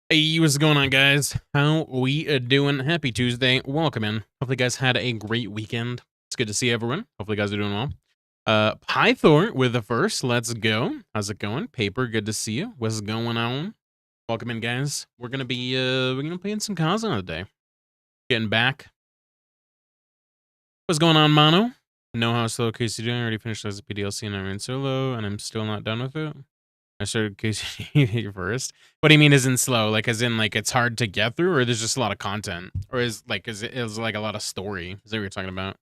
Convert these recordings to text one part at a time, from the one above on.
Hey, what's going on, guys? How we doing? Happy Tuesday. Welcome in. Hopefully, you guys had a great weekend. It's good to see everyone. Hopefully, you guys are doing well. Pythor with the first. Let's go. How's it going? Paper, good to see you. What's going on? Welcome in, guys. We're gonna play in some Khazan today. Getting back. What's going on, Mono? Know how slow Casey doing? I already finished as a PDLC and I ran solo, and I'm still not done with it. I started KCD first. What do you mean isn't slow? Like as in like it's hard to get through, or there's just a lot of content? Or is like a lot of story? Is that what you're talking about?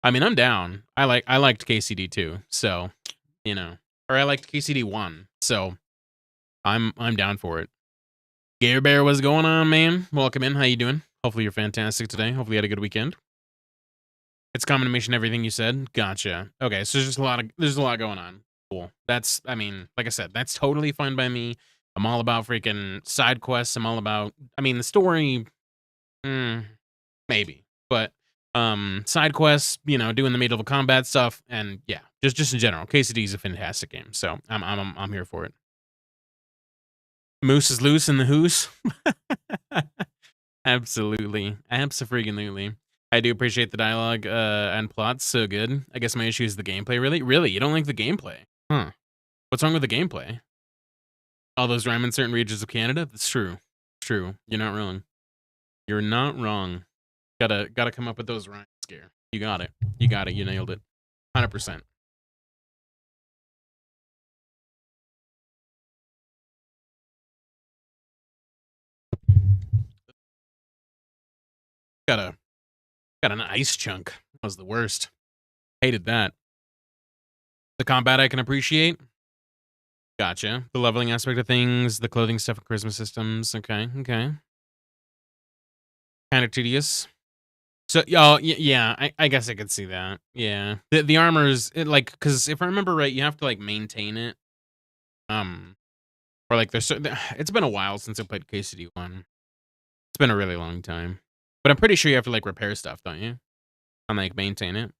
I mean, I'm down. I liked KCD too, so or I liked KCD one, so I'm down for it. Gare Bear, what's going on, man? Welcome in. How you doing? Hopefully you're fantastic today. Hopefully you had a good weekend. It's common to mention everything you said. Gotcha. Okay, so there's a lot going on. Cool. I mean, like I said, that's totally fine by me. I'm all about freaking side quests. I'm all about, I mean, the story, mm, maybe, but side quests, doing the medieval combat stuff, and yeah, just in general, KCD is a fantastic game, so I'm here for it. Moose is loose in the hoose. Absolutely. Abso-freaking-lutely. I do appreciate the dialogue, and plot, so good. I guess my issue is the gameplay, really? Really? You don't like the gameplay? Huh. What's wrong with the gameplay? All those rhyme in certain regions of Canada? That's true. True. You're not wrong. You're not wrong. Gotta come up with those rhymes, Scare. You got it. You got it. You nailed it. 100%. Got a got an ice chunk. That was the worst. Hated that. The combat I can appreciate. Gotcha. The leveling aspect of things, the clothing stuff and charisma systems. Okay, okay. Kind of tedious. So, yeah, I guess I could see that. Yeah, the armor's like because if I remember right, you have to like maintain it. Um, or like it's been a while since I played KCD one. It's been a really long time, but I'm pretty sure you have to like repair stuff, don't you? And like maintain it.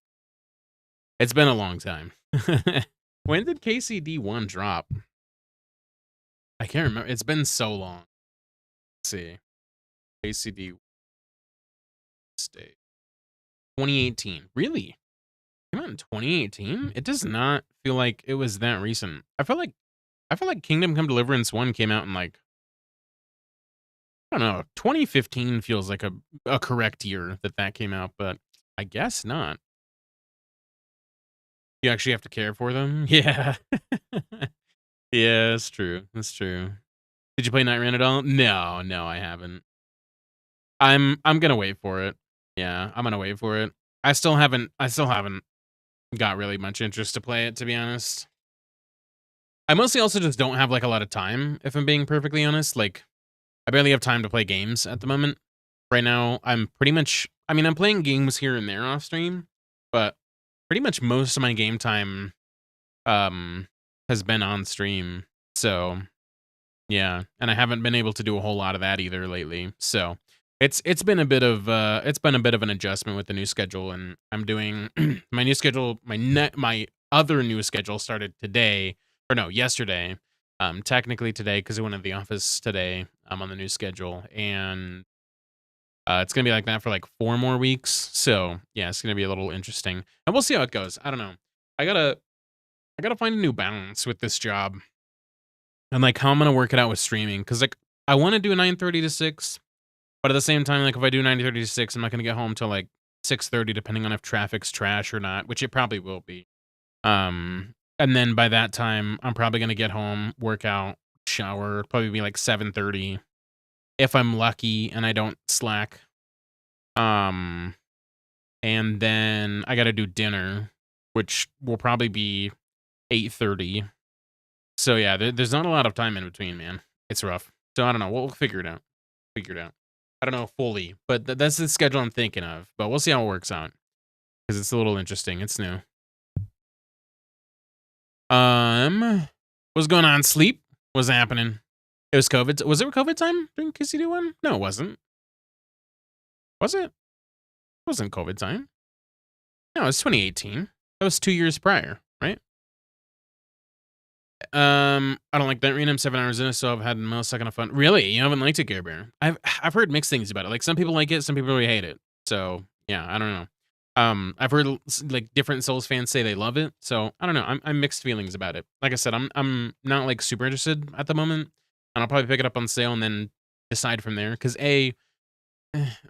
It's been a long time. When did KCD one drop? I can't remember. It's been so long. Let's see, KCD state 2018. Really? Came out in 2018? It does not feel like it was that recent. I feel like Kingdom Come Deliverance 1 came out in like I don't know, 2015 feels like a correct year that came out, but I guess not. You actually have to care for them? Yeah. Yeah, that's true. That's true. Did you play Night Run at all? No, no, I haven't. I'm gonna wait for it. Yeah, I'm gonna wait for it. I still haven't got really much interest to play it, to be honest. I mostly also just don't have like a lot of time, if I'm being perfectly honest. Like I barely have time to play games at the moment. Right now, I'm pretty much I mean, I'm playing games here and there off stream, but pretty much most of my game time um has been on stream. So, yeah, and I haven't been able to do a whole lot of that either lately. So, it's been a bit of an adjustment with the new schedule, and I'm doing my new schedule, my other new schedule started today or no, yesterday. Technically today because I went to the office today. I'm on the new schedule, and it's gonna be like that for like 4 more weeks. So yeah, it's gonna be a little interesting, and we'll see how it goes. I don't know. I gotta I gotta find a new balance with this job and like how I'm gonna work it out with streaming because like I want to do 9:30 to 6, but at the same time, like if I do 9:30 to 6, I'm not gonna get home till like 6:30, depending on if traffic's trash or not, which it probably will be. And then by that time, I'm probably gonna get home, work out, shower, probably be like 7:30 if I'm lucky and I don't slack. Um, and then I gotta do dinner, which will probably be 8:30. So yeah, there's not a lot of time in between, man. It's rough. So I don't know. We'll figure it out. Figure it out. I don't know fully, but that's the schedule I'm thinking of. But we'll see how it works out because it's a little interesting. It's new. What's going on? Sleep? What's happening? It was COVID. Was it COVID time during KCD one? No, it wasn't. Was it? It wasn't COVID time. No, it was 2018. That was 2 years prior, right? I don't like that arena. I'm 7 hours in, so I've had a millisecond of fun. Really? You haven't liked it, Care Bear? I've heard mixed things about it. Like some people like it, some people really hate it. So yeah, I don't know. I've heard like different Souls fans say they love it. So I don't know. I'm mixed feelings about it. Like I said, I'm not like super interested at the moment, and I'll probably pick it up on sale and then decide from there. Because I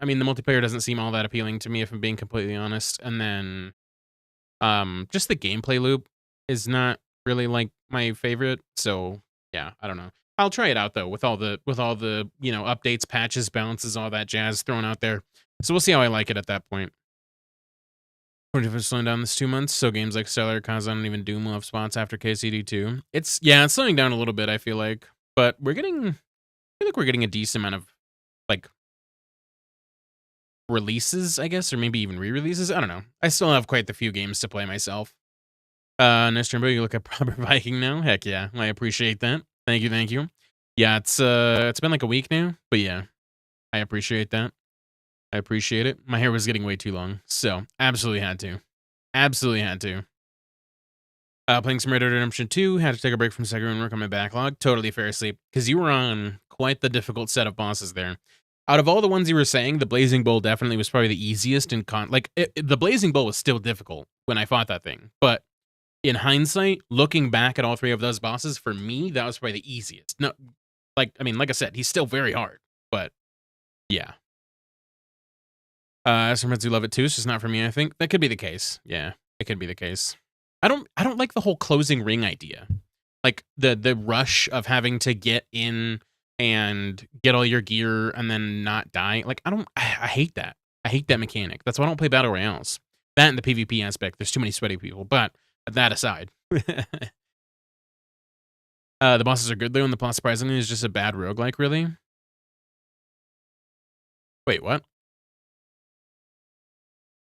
mean, the multiplayer doesn't seem all that appealing to me, if I'm being completely honest. And then just the gameplay loop is not really like my favorite. So yeah, I don't know. I'll try it out though with all the updates, patches, bounces, all that jazz thrown out there. So we'll see how I like it at that point. For slowing down this 2 months, so games like Stellar, Khazan, and even Doom will have spots after KCD2. It's slowing down a little bit, I feel like, but I feel like we're getting a decent amount of like releases, I guess, or maybe even re-releases. I don't know. I still have quite the few games to play myself. Nice Jumbo, you look a proper Viking now. Heck yeah, I appreciate that. Thank you, thank you. Yeah, it's been like a week now, but yeah, I appreciate that. I appreciate it. My hair was getting way too long, so absolutely had to. Absolutely had to. Playing some Red Dead Redemption 2, had to take a break from Sekiro and work on my backlog. Totally fair sleep, because you were on quite the difficult set of bosses there. Out of all the ones you were saying, the Blazing Bowl definitely was probably the easiest in the Blazing Bowl was still difficult when I fought that thing, but in hindsight, looking back at all three of those bosses, for me, that was probably the easiest. No, I mean, like I said, he's still very hard, but yeah. Some friends who love it too. It's just not for me. I think that could be the case. Yeah, it could be the case. I don't like the whole closing ring idea. Like the rush of having to get in and get all your gear and then not die. Like I hate that. I hate that mechanic. That's why I don't play battle royales. That and the PvP aspect. There's too many sweaty people. But that aside, the bosses are good though, and the plot surprisingly is just a bad roguelike. Really? Wait, what?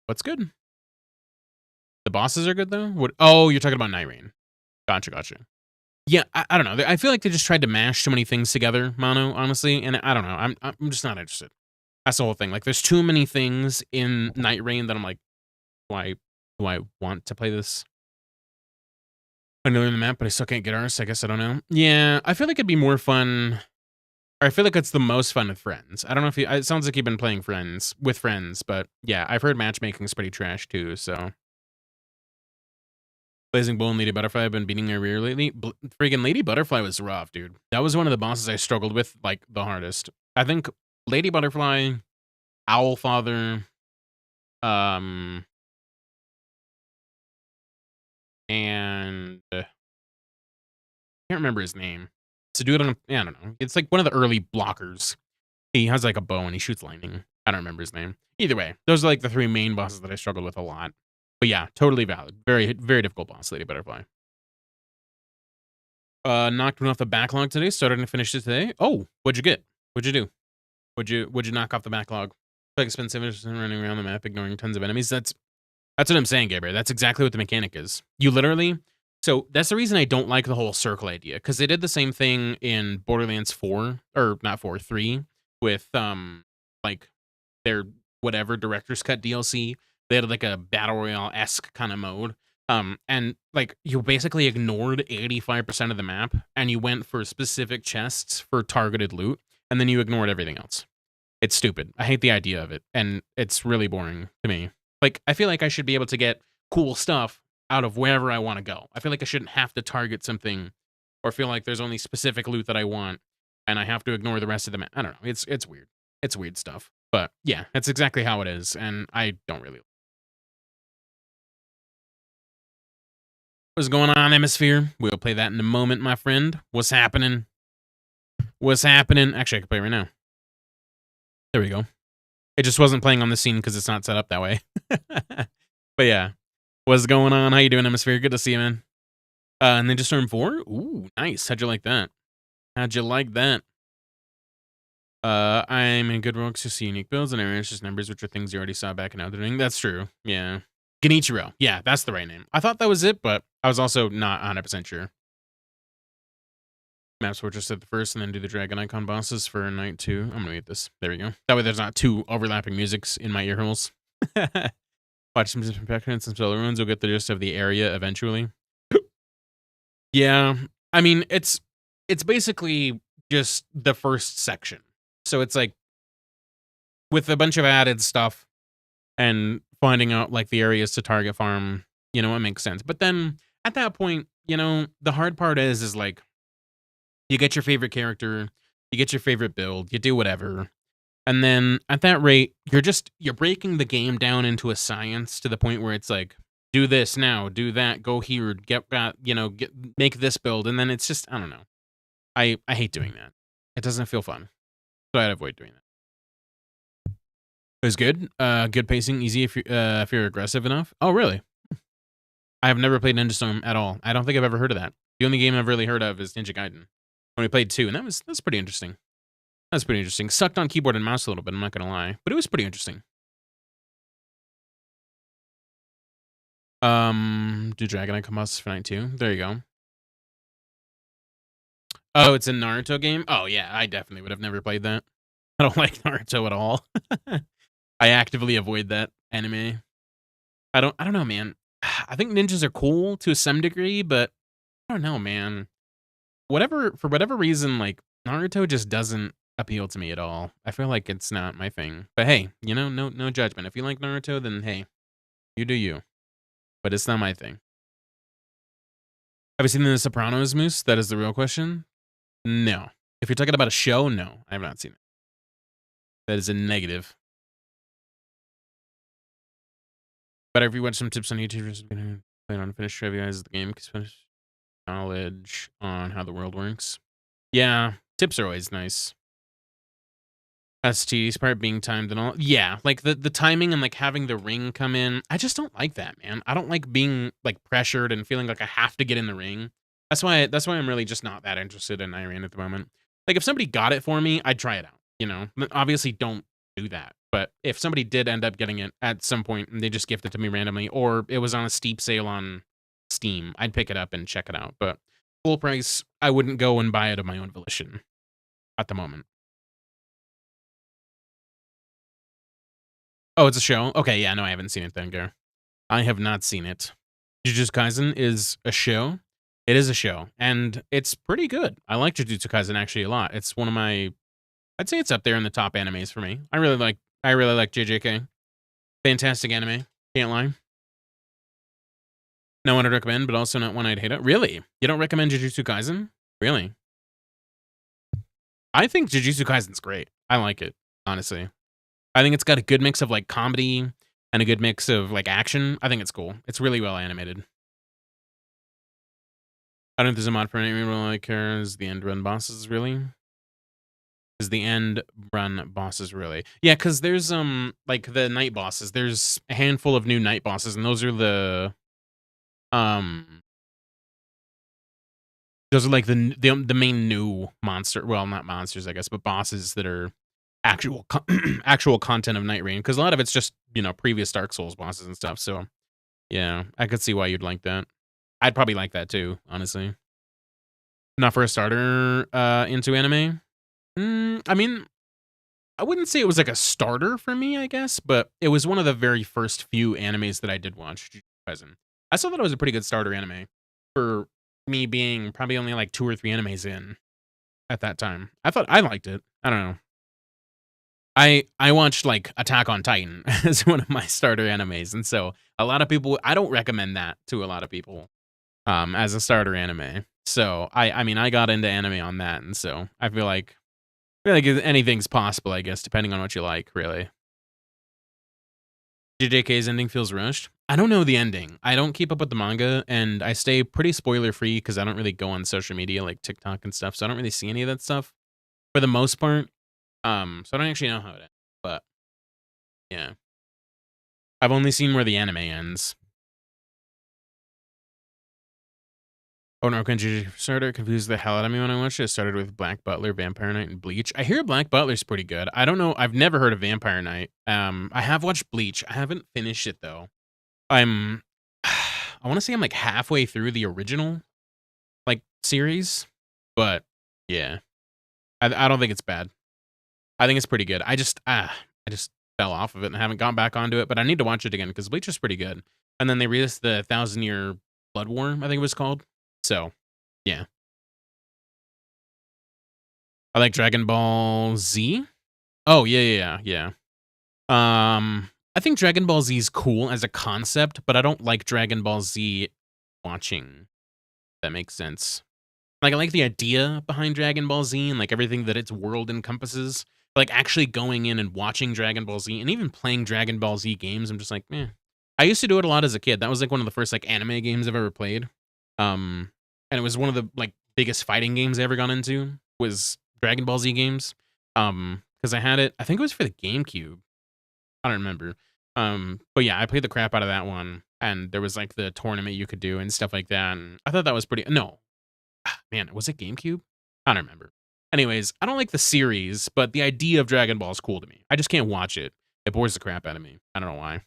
What's good? The bosses are good though. What? Oh, you're talking about Night Rain. Gotcha, gotcha. Yeah, I don't know. I feel like they just tried to mash too many things together, Mono, honestly, and I don't know. I'm just not interested. That's the whole thing. Like, there's too many things in Night Rain that I'm like, why do I want to play this? I know in the map, but I still can't get ours. I guess I don't know. Yeah, I feel like it'd be more fun. Or I feel like it's the most fun with friends. I don't know if you. It sounds like you've been playing friends with friends, but yeah, I've heard matchmaking's pretty trash too. So Blazing Bull and Lady Butterfly have been beating their rear lately. Freaking Lady Butterfly was rough, dude. That was one of the bosses I struggled with, like, the hardest. I think Lady Butterfly, Owlfather, um, and can't remember his name. It's a dude on, yeah, I don't know. It's like one of the early blockers. He has like a bow and he shoots lightning. I don't remember his name. Either way, those are like the three main bosses that I struggled with a lot. But yeah, totally valid. Very, very difficult boss, Lady Butterfly. Knocked one off the backlog today. Started and finished it today. Oh, what'd you get? What'd you do? Would you knock off the backlog? Like expensive running around the map, ignoring tons of enemies. That's what I'm saying, Gabriel. That's exactly what the mechanic is. You literally. So that's the reason I don't like the whole circle idea, because they did the same thing in Borderlands 4, or not 4, 3, with like their whatever director's cut DLC. They had like a battle royale esque kind of mode. And like you basically ignored 85% of the map and you went for specific chests for targeted loot, and then you ignored everything else. It's stupid. I hate the idea of it, and it's really boring to me. Like, I feel like I should be able to get cool stuff out of wherever I want to go. I feel like I shouldn't have to target something or feel like there's only specific loot that I want and I have to ignore the rest of the map. I don't know. It's weird. It's weird stuff. But yeah, that's exactly how it is, and I don't really. What's going on, Hemisphere? We'll play that in a moment, my friend. What's happening? What's happening? Actually, I can play right now. There we go. It just wasn't playing on the scene because it's not set up that way. But yeah. What's going on? How you doing, Hemisphere? Good to see you, man. And then just Storm 4? Ooh, nice. How'd you like that? How'd you like that? I'm in good works to see unique builds and areas, just numbers, which are things you already saw back in Elden Ring. That's true. Yeah. Genichiro. Yeah, that's the right name. I thought that was it, but I was also not 100% sure. Maps Fortress at the first and then do the Dragon Icon bosses for night 2. I'm gonna mute this. There we go. That way there's not two overlapping musics in my ear holes. Watch some different and some solar runes. You'll get the gist of the area eventually. Yeah, I mean, it's basically just the first section. So it's like with a bunch of added stuff and finding out like the areas to target farm, it makes sense. But then at that point, the hard part is like you get your favorite character, you get your favorite build, you do whatever. And then at that rate, you're breaking the game down into a science to the point where it's like, do this now, do that, go here, make this build, and then it's just I don't know. I hate doing that. It doesn't feel fun, so I'd avoid doing that. It was good. Good pacing, easy if you're aggressive enough. Oh, really? I have never played Ninja Storm at all. I don't think I've ever heard of that. The only game I've really heard of is Ninja Gaiden. When we played 2, and that's pretty interesting. That's pretty interesting. Sucked on keyboard and mouse a little bit, I'm not gonna lie. But it was pretty interesting. Do Dragonite come out for night 2? There you go. Oh, it's a Naruto game? Oh yeah, I definitely would have never played that. I don't like Naruto at all. I actively avoid that anime. I don't know, man. I think ninjas are cool to some degree, but I don't know, man. For whatever reason, like Naruto just doesn't appeal to me at all. I feel like it's not my thing. But hey, no judgment. If you like Naruto, then hey, you do you. But it's not my thing. Have you seen The Sopranos, Moose? That is the real question. No. If you're talking about a show, no, I have not seen it. That is a negative. But if you watch some tips on YouTube, plan on finish trivia as the game because finish knowledge on how the world works. Yeah, tips are always nice. That's tedious part being timed and all. Yeah, like the timing and like having the ring come in. I just don't like that, man. I don't like being like pressured and feeling like I have to get in the ring. That's why I'm really just not that interested in Iran at the moment. Like if somebody got it for me, I'd try it out, Obviously don't do that. But if somebody did end up getting it at some point and they just gifted it to me randomly or it was on a steep sale on Steam, I'd pick it up and check it out. But full price, I wouldn't go and buy it of my own volition at the moment. Oh, it's a show? Okay, yeah, no, I haven't seen it then, Gar. I have not seen it. Jujutsu Kaisen is a show. It is a show, and it's pretty good. I like Jujutsu Kaisen actually a lot. It's one of my I'd say it's up there in the top animes for me. I really like JJK. Fantastic anime. Can't lie. No one I'd recommend, but also not one I'd hate it. Really? You don't recommend Jujutsu Kaisen? Really? I think Jujutsu Kaisen's great. I like it, honestly. I think it's got a good mix of like comedy and a good mix of like action. I think it's cool. It's really well animated. I don't think there's a mod for any real like cares the end run bosses really. Is the end run bosses really? Yeah, because there's like the night bosses. There's a handful of new night bosses, and um those are like the main new monster. Well, not monsters, I guess, but bosses that are actual content of Night Rain. Because a lot of it's just previous Dark Souls bosses and stuff. So yeah, I could see why you'd like that. I'd probably like that too, honestly. Not for a starter into anime. I mean, I wouldn't say it was like a starter for me, I guess, but it was one of the very first few animes that I did watch. Jujutsu Kaisen. I still thought it was a pretty good starter anime for me being probably only like 2 or 3 animes in at that time. I thought I liked it. I don't know. I watched like Attack on Titan as one of my starter animes, and so a lot of people I don't recommend that to a lot of people as a starter anime. So I mean I got into anime on that, and so I feel like anything's possible, I guess, depending on what you like, really. JJK's ending feels rushed. I don't know the ending. I don't keep up with the manga, and I stay pretty spoiler free because I don't really go on social media like TikTok and stuff, so I don't really see any of that stuff for the most part. So I don't actually know how it ends, but yeah, I've only seen where the anime ends. Oh no, Kenji started confused the hell out of me when I watched it. It started with Black Butler, Vampire Knight, and Bleach. I hear Black Butler's pretty good. I don't know. I've never heard of Vampire Knight. I have watched Bleach. I haven't finished it though. I'm I want to say I'm like halfway through the original like series, but yeah, I don't think it's bad. I think it's pretty good. I just fell off of it and haven't gone back onto it, but I need to watch it again because Bleach is pretty good. And then they released the 1,000 Year Blood War, I think it was called. So, yeah. I like Dragon Ball Z. Oh, yeah. I think Dragon Ball Z is cool as a concept, but I don't like Dragon Ball Z watching. If that makes sense. Like, I like the idea behind Dragon Ball Z and, like, everything that its world encompasses. Like, actually going in and watching Dragon Ball Z and even playing Dragon Ball Z games, I'm just like, "Meh." I used to do it a lot as a kid. That was, like, one of the first, like, anime games I've ever played. And it was one of the, like, biggest fighting games I ever got into was Dragon Ball Z games. Because I had it I think it was for the GameCube. I don't remember. But yeah, I played the crap out of that one, and there was, like, the tournament you could do and stuff like that, and I thought that was pretty no, man, was it GameCube? I don't remember. Anyways, I don't like the series, but the idea of Dragon Ball is cool to me. I just can't watch it. It bores the crap out of me. I don't know why,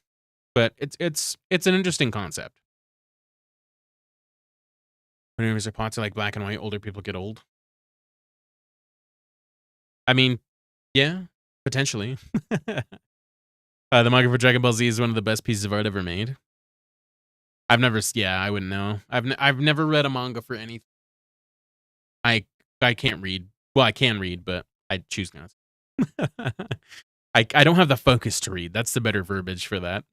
but it's an interesting concept. When movies are plots are like black and white, older people get old. I mean, yeah, potentially. The manga for Dragon Ball Z is one of the best pieces of art ever made. Yeah, I wouldn't know. I've never read a manga for any. I I can't read. Well, I can read, but I choose not to. I don't have the focus to read. That's the better verbiage for that.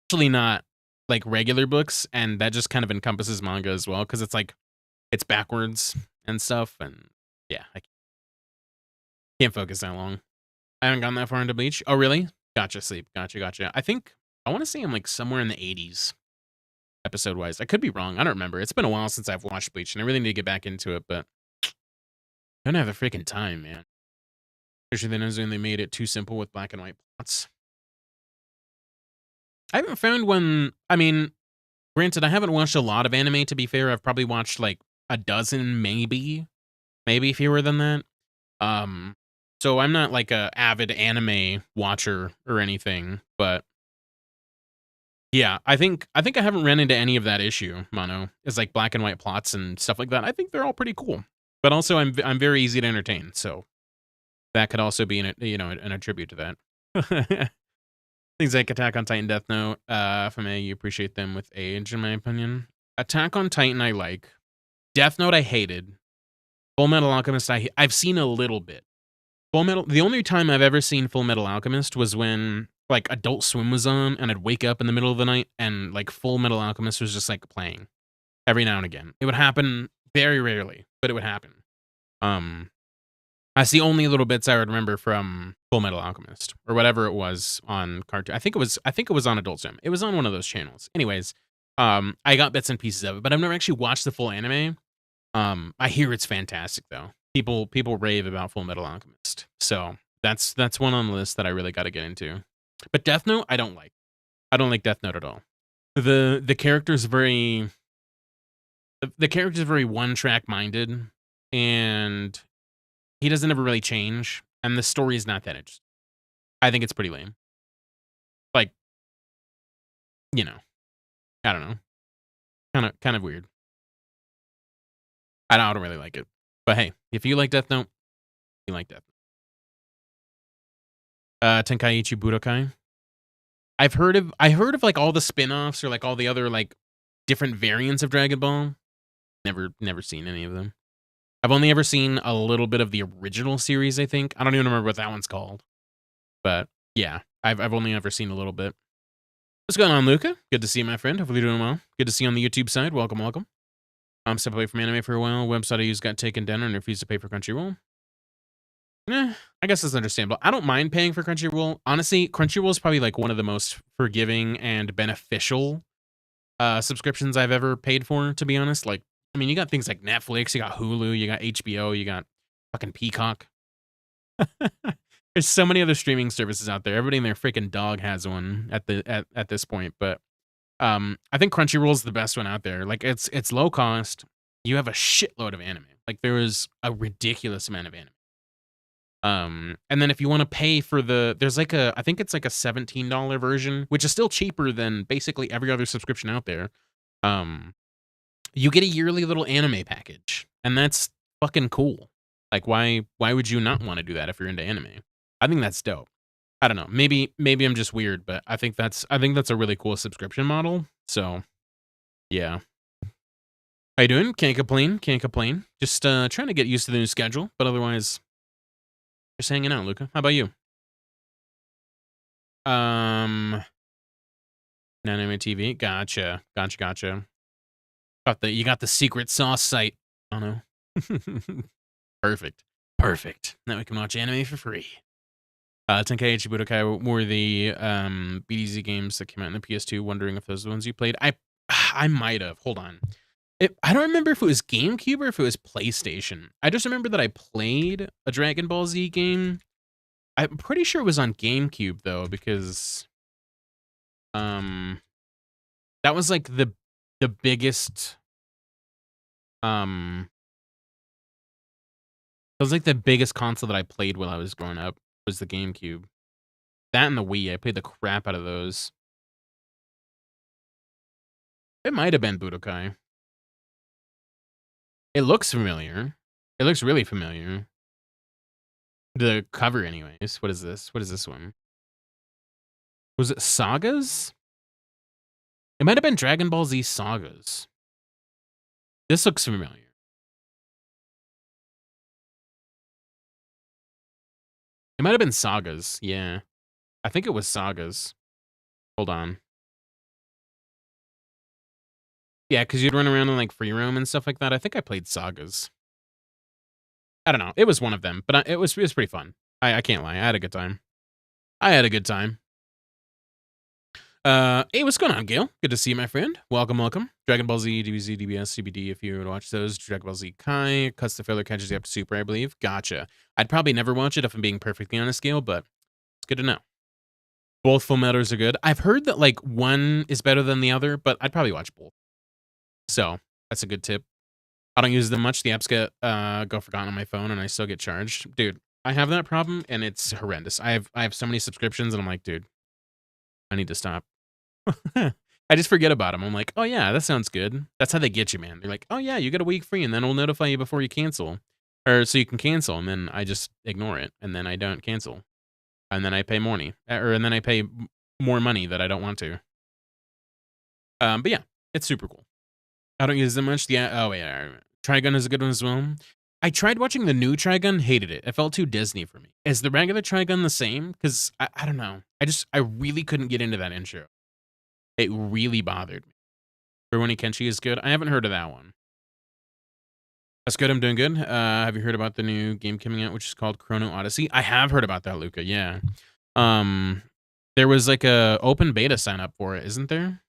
Actually, not like regular books, and that just kind of encompasses manga as well because it's like it's backwards and stuff, and yeah, I can't focus that long. I haven't gotten that far into Bleach. Oh, really? Gotcha, sleep. Gotcha. I think I want to say I'm like somewhere in the 80s episode wise. I could be wrong. I don't remember. It's been a while since I've watched Bleach, and I really need to get back into it, but I don't have the freaking time, man. Especially then they made it too simple with black and white plots. I haven't found one. I mean, granted, I haven't watched a lot of anime, to be fair. I've probably watched like a dozen, maybe fewer than that. Um, so I'm not like a avid anime watcher or anything, but yeah, I think I haven't ran into any of that issue, Mono. It's like black and white plots and stuff like that. I think they're all pretty cool. But also I'm very easy to entertain, so that could also be an attribute to that. Things like Attack on Titan, Death Note, from A, you appreciate them with age, in my opinion. Attack on Titan, I like. Death Note, I hated. Full Metal Alchemist, I've seen a little bit. The only time I've ever seen Full Metal Alchemist was when like Adult Swim was on, and I'd wake up in the middle of the night, and like Full Metal Alchemist was just like playing every now and again. It would happen very rarely, but it would happen. Um, That's the only little bits I would remember from Full Metal Alchemist or whatever it was on cartoon. I think it was on Adult Swim. It was on one of those channels. Anyways, I got bits and pieces of it, but I've never actually watched the full anime. I hear it's fantastic though. People rave about Full Metal Alchemist. So that's one on the list that I really got to get into. But Death Note, I don't like. I don't like Death Note at all. The character's very the character's very one track minded, and he doesn't ever really change, and the story is not that interesting. I think it's pretty lame. Like, you know, I don't know. Kind of weird. I don't really like it. But hey, if you like Death Note, you like Death Note. Tenkaichi Budokai. I heard of like all the spin-offs or like all the other like different variants of Dragon Ball. Never seen any of them. I've only ever seen a little bit of the original series, I think. I don't even remember what that one's called. But yeah, I've only ever seen a little bit. What's going on, Luca? Good to see you, my friend. Hopefully you're doing well. Good to see you on the YouTube side. Welcome. I'm stepped away from anime for a while. Website I used got taken down and refused to pay for Crunchyroll. I guess that's understandable. I don't mind paying for Crunchyroll. Honestly, Crunchyroll is probably like one of the most forgiving and beneficial subscriptions I've ever paid for, to be honest. Like, I mean, you got things like Netflix, you got Hulu, you got HBO, you got fucking Peacock. There's so many other streaming services out there. Everybody and their freaking dog has one at this point, but I think Crunchyroll is the best one out there. Like it's low cost. You have a shitload of anime. Like there is a ridiculous amount of anime. And then if you want to pay for there's like I think it's like a $17 version, which is still cheaper than basically every other subscription out there. You get a yearly little anime package, and that's fucking cool. Like why would you not want to do that if you're into anime? I think that's dope. I don't know. Maybe I'm just weird, but I think that's a really cool subscription model. So, yeah. How you doing? Can't complain. Can't complain. Just trying to get used to the new schedule, but otherwise, just hanging out, Luca. How about you? Um, anime TV. Gotcha. Gotcha. Gotcha. You got the secret sauce site. I don't know. Perfect. Perfect. Now we can watch anime for free. Tenkaichi Budokai were the BDZ games that came out in the PS2. Wondering if those are the ones you played. I might have. Hold on. I don't remember if it was GameCube or if it was PlayStation. I just remember that I played a Dragon Ball Z game. I'm pretty sure it was on GameCube though, because um that was like the biggest um it was like the biggest console that I played while I was growing up was the GameCube. That and the Wii, I played the crap out of those. It might have been Budokai. It looks familiar. It looks really familiar. The cover anyways. What is this? What is this one? Was it Sagas? It might have been Dragon Ball Z Sagas. This looks familiar. It might have been Sagas. Yeah. I think it was Sagas. Hold on. Yeah, because you'd run around in like free roam and stuff like that. I think I played Sagas. I don't know. It was one of them, but it was pretty fun. I can't lie. I had a good time. I had a good time. Hey, what's going on, Gail? Good to see you, my friend. Welcome, welcome. Dragon Ball Z, DBZ, DBS, CBD, if you would watch those. Dragon Ball Z Kai, cuts the filler, catches you up to Super, I believe. Gotcha. I'd probably never watch it if I'm being perfectly honest, Gail, but it's good to know. Both Full Metals are good. I've heard that, like, one is better than the other, but I'd probably watch both. So, that's a good tip. I don't use them much. The apps go forgotten on my phone, and I still get charged. Dude, I have that problem, and it's horrendous. I have so many subscriptions, and I'm like, dude, I need to stop. I just forget about them. I'm like, oh yeah, that sounds good. That's how they get you, man. They're like, oh yeah, you get a week free, and then we'll notify you before you cancel, or so you can cancel, and then I just ignore it, and then I don't cancel, and then I pay money, and then I pay more money that I don't want to. But yeah, it's super cool. I don't use them much. Yeah. Oh yeah, Trigun is a good one as well. I tried watching the new Trigun, hated it. It felt too Disney for me. Is the regular Trigun the same? Because I don't know. I really couldn't get into that intro. It really bothered me. Rurouni Kenshi is good. I haven't heard of that one. That's good. I'm doing good. Have you heard about the new game coming out, which is called Chrono Odyssey? I have heard about that, Luca. Yeah. Um, there was like a open beta sign up for it, isn't there?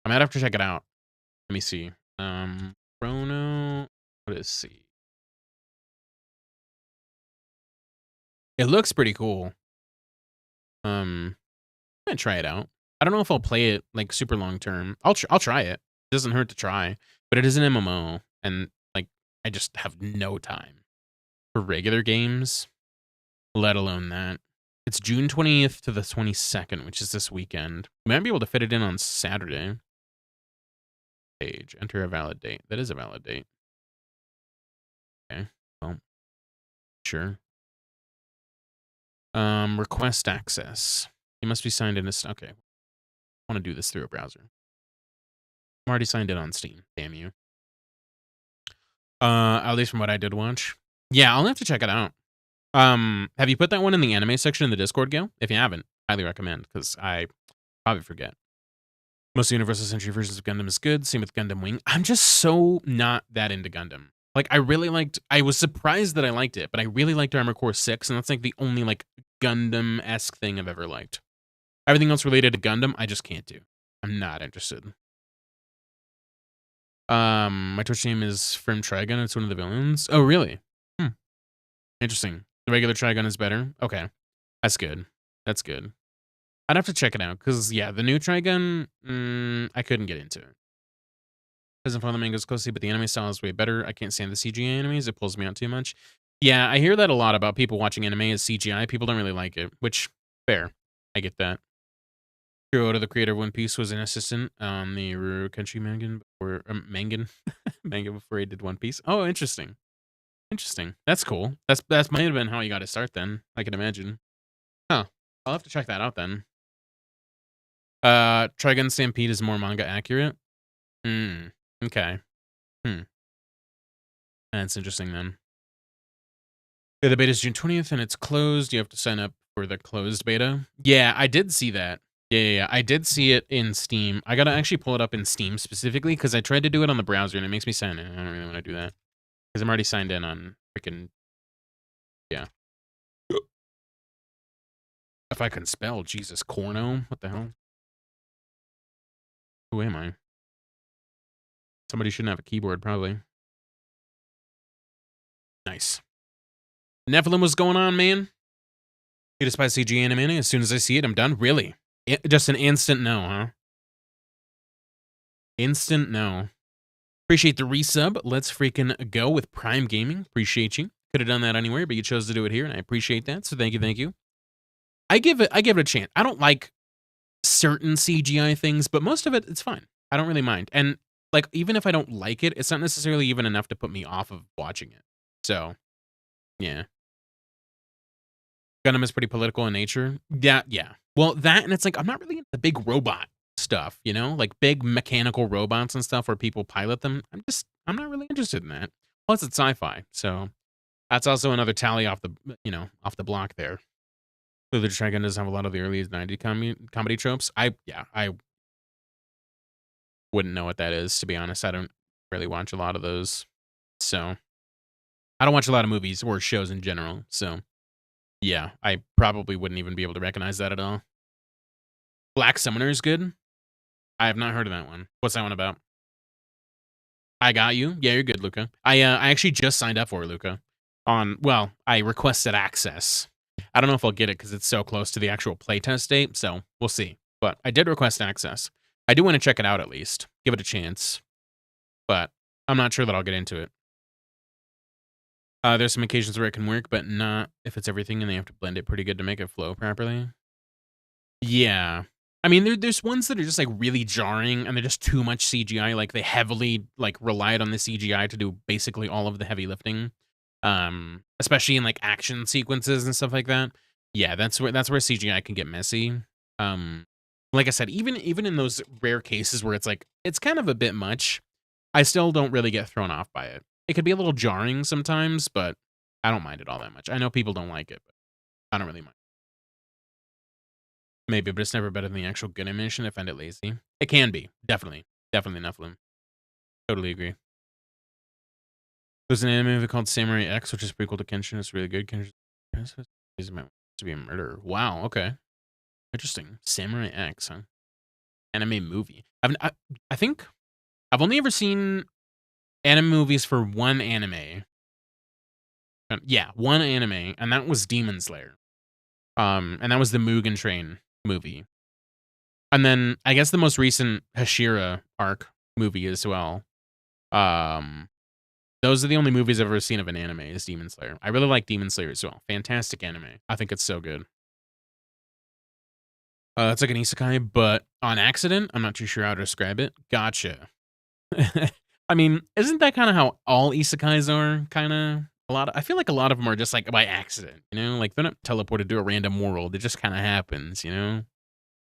I might have to check it out. Let me see. Chrono. What is C? It looks pretty cool. I'm gonna try it out. I don't know if I'll play it like super long term. I'll try it. It doesn't hurt to try, but it is an MMO, and like I just have no time for regular games, let alone that. It's June 20th to the 22nd, which is this weekend. We might be able to fit it in on Saturday. Page. Enter a valid date. That is a valid date. Okay. Well, sure. Request access. You must be signed in as okay. I want to do this through a browser. I'm already signed in on Steam. Damn you. At least from what I did watch. Yeah, I'll have to check it out. Have you put that one in the anime section in the Discord, Gale? If you haven't, highly recommend, because I probably forget. Most Universal Century versions of Gundam is good. Same with Gundam Wing. I'm just so not that into Gundam. Like, I was surprised that I liked it, but I really liked Armor Core 6, and that's like the only like Gundam-esque thing I've ever liked. Everything else related to Gundam, I just can't do. I'm not interested. My Twitch name is From Trigun. It's one of the villains. Oh, really? Interesting. The regular Trigun is better. Okay, that's good. That's good. I'd have to check it out because yeah, the new Trigun, I couldn't get into it. Doesn't follow the mangas closely, but the anime style is way better. I can't stand the CGI animes; it pulls me out too much. Yeah, I hear that a lot about people watching anime as CGI. People don't really like it, which fair. I get that. Kuroda, the creator of One Piece, was an assistant on the Rurouni Kenshi manga before he did One Piece. Oh, interesting. Interesting. That's cool. That's might have been how you got to start then. I can imagine. Huh. I'll have to check that out then. Trigun Stampede is more manga accurate. Okay. Hmm. That's interesting then. Yeah, the beta is June 20th and it's closed. You have to sign up for the closed beta. Yeah, I did see that. Yeah. I did see it in Steam. I gotta actually pull it up in Steam specifically because I tried to do it on the browser and it makes me sign in. I don't really want to do that because I'm already signed in on freaking yeah. If I can spell, Jesus, Corno. What the hell? Who am I? Somebody shouldn't have a keyboard, probably. Nice. Nephilim, what's going on, man? You despise CG anime? As soon as I see it, I'm done. Really? Just an instant no, huh? Instant no. Appreciate the resub. Let's freaking go with Prime Gaming. Appreciate you. Could have done that anywhere, but you chose to do it here, and I appreciate that. So thank you, thank you. I give it a chance. I don't like certain CGI things, but most of it, it's fine. I don't really mind. And like, even if I don't like it, it's not necessarily even enough to put me off of watching it. So, yeah. Gundam is pretty political in nature. Yeah. Well, that and it's like I'm not really into the big robot stuff, you know, like big mechanical robots and stuff where people pilot them. I'm not really interested in that. Plus, it's sci-fi, so that's also another tally off the off the block there. The Dragon does have a lot of the early '90s comedy tropes. I wouldn't know what that is, to be honest. I don't really watch a lot of those, so I don't watch a lot of movies or shows in general. So yeah, I probably wouldn't even be able to recognize that at all. Black Summoner is good. I have not heard of that one. What's that one about? I got you. Yeah, you're good, Luca. I actually just signed up for it, Luca. I requested access. I don't know if I'll get it because it's so close to the actual playtest date, so we'll see. But I did request access. I do want to check it out at least, give it a chance. But I'm not sure that I'll get into it. There's some occasions where it can work, but not if it's everything, and they have to blend it pretty good to make it flow properly. Yeah. I mean, there's ones that are just, like, really jarring, and they're just too much CGI, like, they heavily, like, relied on the CGI to do basically all of the heavy lifting, especially in, like, action sequences and stuff like that. Yeah, that's where CGI can get messy. Um, like I said, even in those rare cases where it's, like, it's kind of a bit much, I still don't really get thrown off by it. It could be a little jarring sometimes, but I don't mind it all that much. I know people don't like it, but I don't really mind. Maybe, but it's never better than the actual good animation. I find it lazy. It can be. Definitely. Definitely Nephilim. Totally agree. There's an anime movie called Samurai X, which is prequel to Kenshin. It's really good. Kenshin is meant to be a murderer. Wow, okay. Interesting. Samurai X, huh? Anime movie. I think I've only ever seen anime movies for one anime. Yeah, one anime, and that was Demon Slayer. And that was the Mugen Train movie. And then I guess the most recent Hashira arc movie as well. Um, those are the only movies I've ever seen of an anime is Demon Slayer. I really like Demon Slayer as well. Fantastic anime. I think it's so good. It's like an isekai, but on accident. I'm not too sure how to describe it. Gotcha. I mean, isn't that kind of how all isekais are? Kind of I feel like a lot of them are just like by accident. You know, like they're not teleported to a random world. It just kind of happens. You know.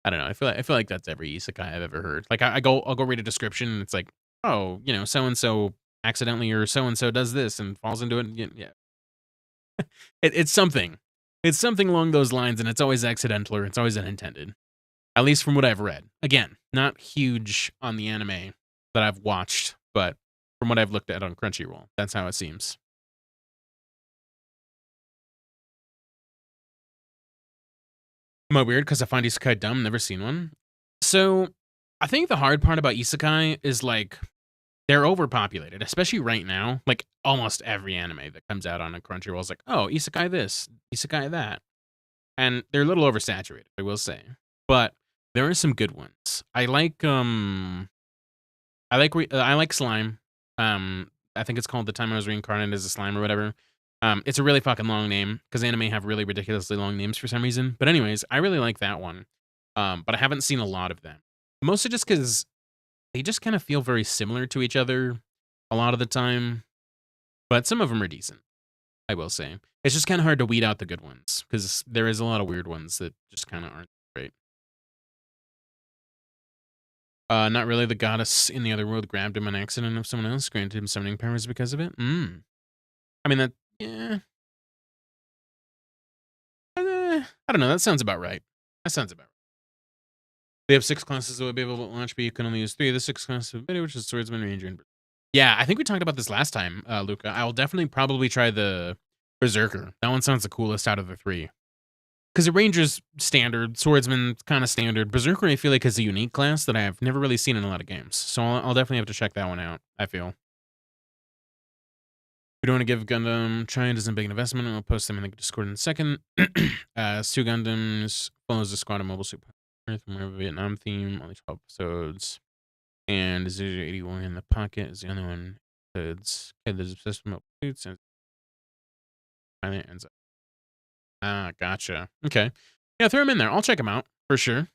I don't know. I feel like that's every isekai I've ever heard. Like I'll go read a description and it's like, oh, so and so accidentally or so and so does this and falls into it. Yeah, it's something. It's something along those lines, and it's always accidental or it's always unintended. At least from what I've read. Again, not huge on the anime that I've watched, but from what I've looked at on Crunchyroll, that's how it seems. Am I weird because I find isekai dumb? Never seen one. So I think the hard part about isekai is like they're overpopulated, especially right now. Like almost every anime that comes out on a Crunchyroll is like, oh, isekai this, isekai that, and they're a little oversaturated, I will say. But there are some good ones. I like Slime. I think it's called The Time I Was Reincarnated as a Slime or whatever. It's a really fucking long name because anime have really ridiculously long names for some reason. But anyways, I really like that one. But I haven't seen a lot of them. Mostly just because they just kind of feel very similar to each other a lot of the time. But some of them are decent, I will say. It's just kind of hard to weed out the good ones because there is a lot of weird ones that just kind of aren't great. Not really. The goddess in the other world grabbed him on accident of someone else, granted him summoning powers because of it. I mean, that, yeah. I don't know. That sounds about right. That sounds about right. They have 6 classes that would be available at launch, but you can only use 3 of the 6 classes of video, which is Swordsman, Ranger, and yeah, I think we talked about this last time, Luca. I'll definitely probably try the Berserker. That one sounds the coolest out of the 3. Because the Ranger's standard, Swordsman kind of standard. Berserker, I feel like, is a unique class that I've never really seen in a lot of games. So I'll definitely have to check that one out, I feel. We don't want to give Gundam China doesn't big an investment. I'll post them in the Discord in a second. 2 Gundams follows the squad of mobile super Earth from Vietnam theme, only 12 episodes. And 081 in the pocket is the only one. It's kid that's obsessed with mobile suits and finally ends up. Ah, gotcha. Okay. Yeah, throw them in there. I'll check them out for sure.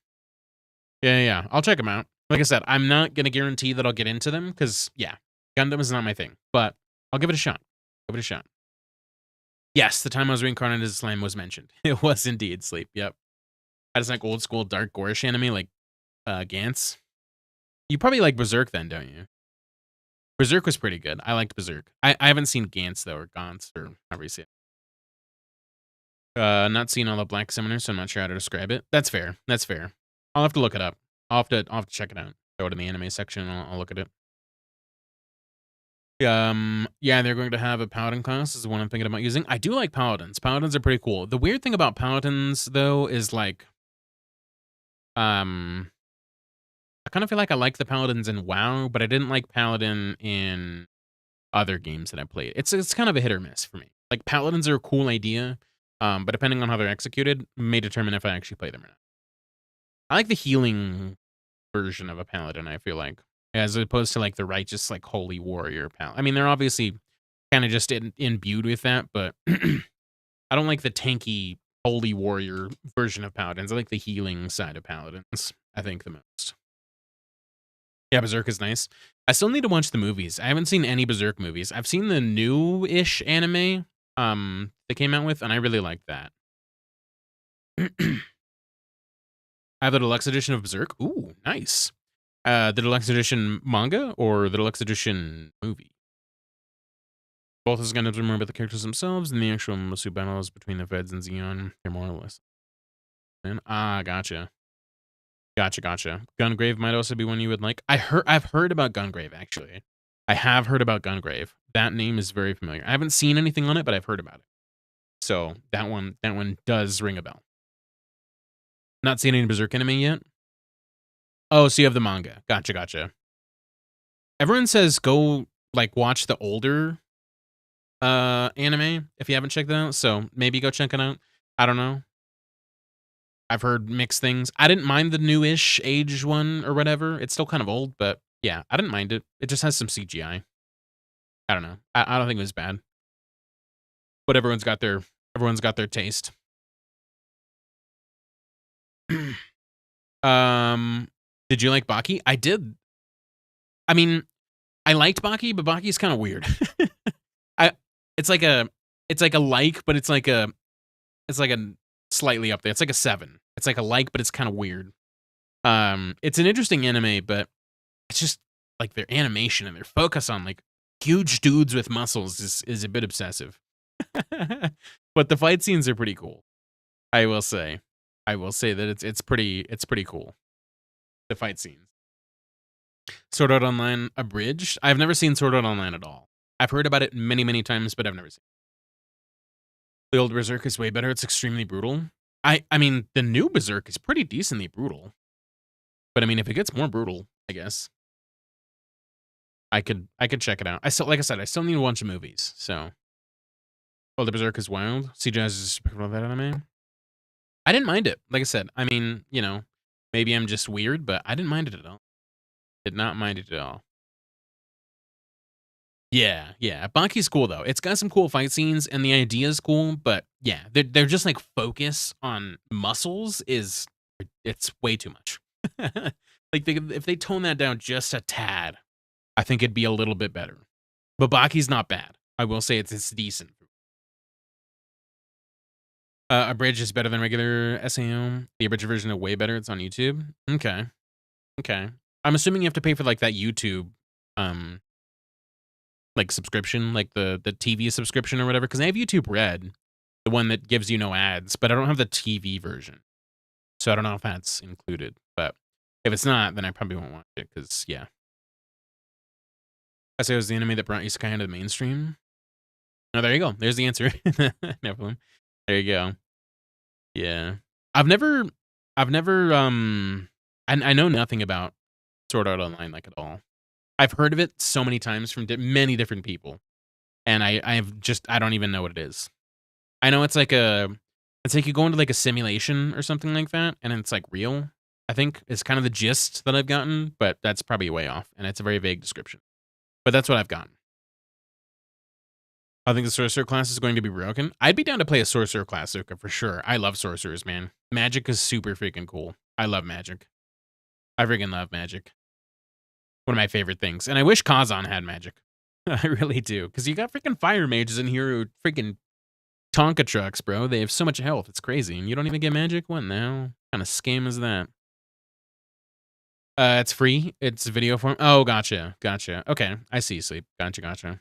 Yeah. I'll check them out. Like I said, I'm not gonna guarantee that I'll get into them because yeah, Gundam is not my thing, but I'll give it a shot. Give it a shot. Yes, the time I was reincarnated as a slime was mentioned. It was indeed Sleep. Yep. I just like old school dark gorish anime like Gantz. You probably like Berserk then, don't you? Berserk was pretty good. I liked Berserk. I haven't seen Gantz though, or Gantz, or however you say it. Not seen all the Black Summoners, so I'm not sure how to describe it. That's fair. That's fair. I'll have to look it up. I'll have to check it out. Go to the anime section and I'll look at it. Yeah, they're going to have a paladin class is the one I'm thinking about using. I do like paladins. Paladins are pretty cool. The weird thing about paladins though is like, I kind of feel like I like the paladins in WoW, but I didn't like paladin in other games that I played. It's kind of a hit or miss for me. Like paladins are a cool idea, but depending on how they're executed, may determine if I actually play them or not. I like the healing version of a paladin, I feel like, as opposed to like the righteous, like holy warrior paladin. I mean, they're obviously kind of just imbued with that, but I don't like the tanky holy warrior version of paladins. I like the healing side of paladins, I think, the most. Yeah, Berserk is nice. I still need to watch the movies. I haven't seen any Berserk movies. I've seen the new-ish anime they came out with, and I really like that. I have the deluxe edition of Berserk. Ooh, nice. The deluxe edition manga or the deluxe edition movie? Both is going to remember the characters themselves and the actual Mosu battles between the Feds and Zeon. They're more or less. Gotcha. Gotcha. Gungrave might also be one you would like. I've heard about Gungrave, actually. I have heard about Gungrave. That name is very familiar. I haven't seen anything on it, but I've heard about it. So that one does ring a bell. Not seen any Berserk anime yet? Oh, so you have the manga. Gotcha. Everyone says go like watch the older anime if you haven't checked it out. So maybe go check it out. I don't know. I've heard mixed things. I didn't mind the newish age one or whatever. It's still kind of old, but yeah, I didn't mind it. It just has some CGI. I don't know. I don't think it was bad. But everyone's got their taste. Did you like Baki? I did. I mean, I liked Baki, but Baki's kind of weird. It's like a but it's like a slightly up there. It's like a 7. It's like a but it's kind of weird. It's an interesting anime, but it's just like their animation and their focus on like huge dudes with muscles is a bit obsessive. But the fight scenes are pretty cool. I will say that it's pretty cool. The fight scenes. Sword Art Online abridged. I've never seen Sword Art Online at all. I've heard about it many times, but I've never seen it. The old Berserk is way better. It's extremely brutal. I mean, the new Berserk is pretty decently brutal. But I mean, if it gets more brutal, I guess I could check it out. Like I said, I still need to watch movies. So, the Berserk is wild. CJ is about that anime. I didn't mind it. Like I said, I mean, you know, maybe I'm just weird, but I didn't mind it at all. Did not mind it at all. Yeah. Baki's cool though. It's got some cool fight scenes, and the idea is cool. But yeah, they're just like focus on muscles it's way too much. Like if they tone that down just a tad, I think it'd be a little bit better. But Baki's not bad. I will say it's decent. Abridged is better than regular SAO. The abridged version is way better. It's on YouTube. Okay. I'm assuming you have to pay for like that YouTube, um, like subscription, like the TV subscription or whatever. Because I have YouTube Red, the one that gives you no ads, but I don't have the TV version, so I don't know if that's included. But if it's not, then I probably won't watch it. Because yeah, I say it was the anime that brought Isekai into the mainstream. Oh, there you go. There's the answer. Never. There you go. Yeah. I've never I've never I know nothing about Sword Art Online like at all. I've heard of it so many times from many different people, and I don't even know what it is. I know it's like you go into like a simulation or something like that, and it's like real. I think is kind of the gist that I've gotten, but that's probably way off, and it's a very vague description. But that's what I've gotten. I think the sorcerer class is going to be broken. I'd be down to play a sorcerer class, Suka, for sure. I love sorcerers, man. Magic is super freaking cool. I love magic. I freaking love magic. One of my favorite things. And I wish Khazan had magic. I really do. Because you got freaking fire mages in here who freaking Tonka trucks, bro. They have so much health. It's crazy. And you don't even get magic? What the hell? What kind of scam is that? It's free. It's video form. Oh, gotcha. Gotcha. Okay. I see, Sleep. Gotcha.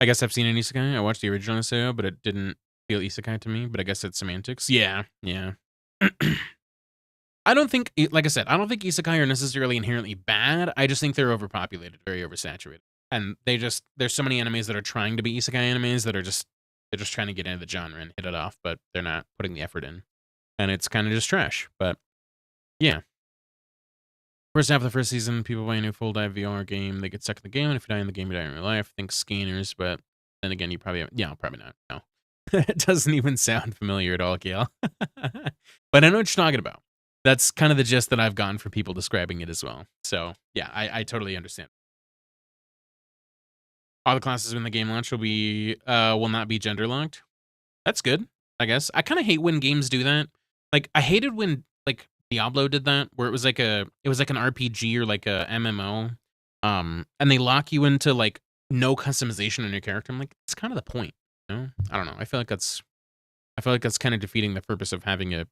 I guess I've seen an isekai. I watched the original SAO, but it didn't feel isekai to me. But I guess it's semantics. Yeah. I don't think, like I said, I don't think isekai are necessarily inherently bad. I just think they're overpopulated, very oversaturated. And there's so many animes that are trying to be isekai animes that are they're just trying to get into the genre and hit it off, but they're not putting the effort in. And it's kind of just trash. But yeah. First half of the first season, people buy a new full dive VR game. They get stuck in the game, and if you die in the game, you die in real life. Think scanners, but then again, you probably probably not. No, it doesn't even sound familiar at all, Gail. But I know what you're talking about. That's kind of the gist that I've gotten from people describing it as well. So yeah, I totally understand. All the classes when the game launch will not be gender locked. That's good, I guess. I kind of hate when games do that. Like I hated when like Diablo did that, where it was like an RPG or like a MMO, and they lock you into like no customization on your character. I'm like, it's kind of the point, you know? I don't know. I feel like that's kind of defeating the purpose of having a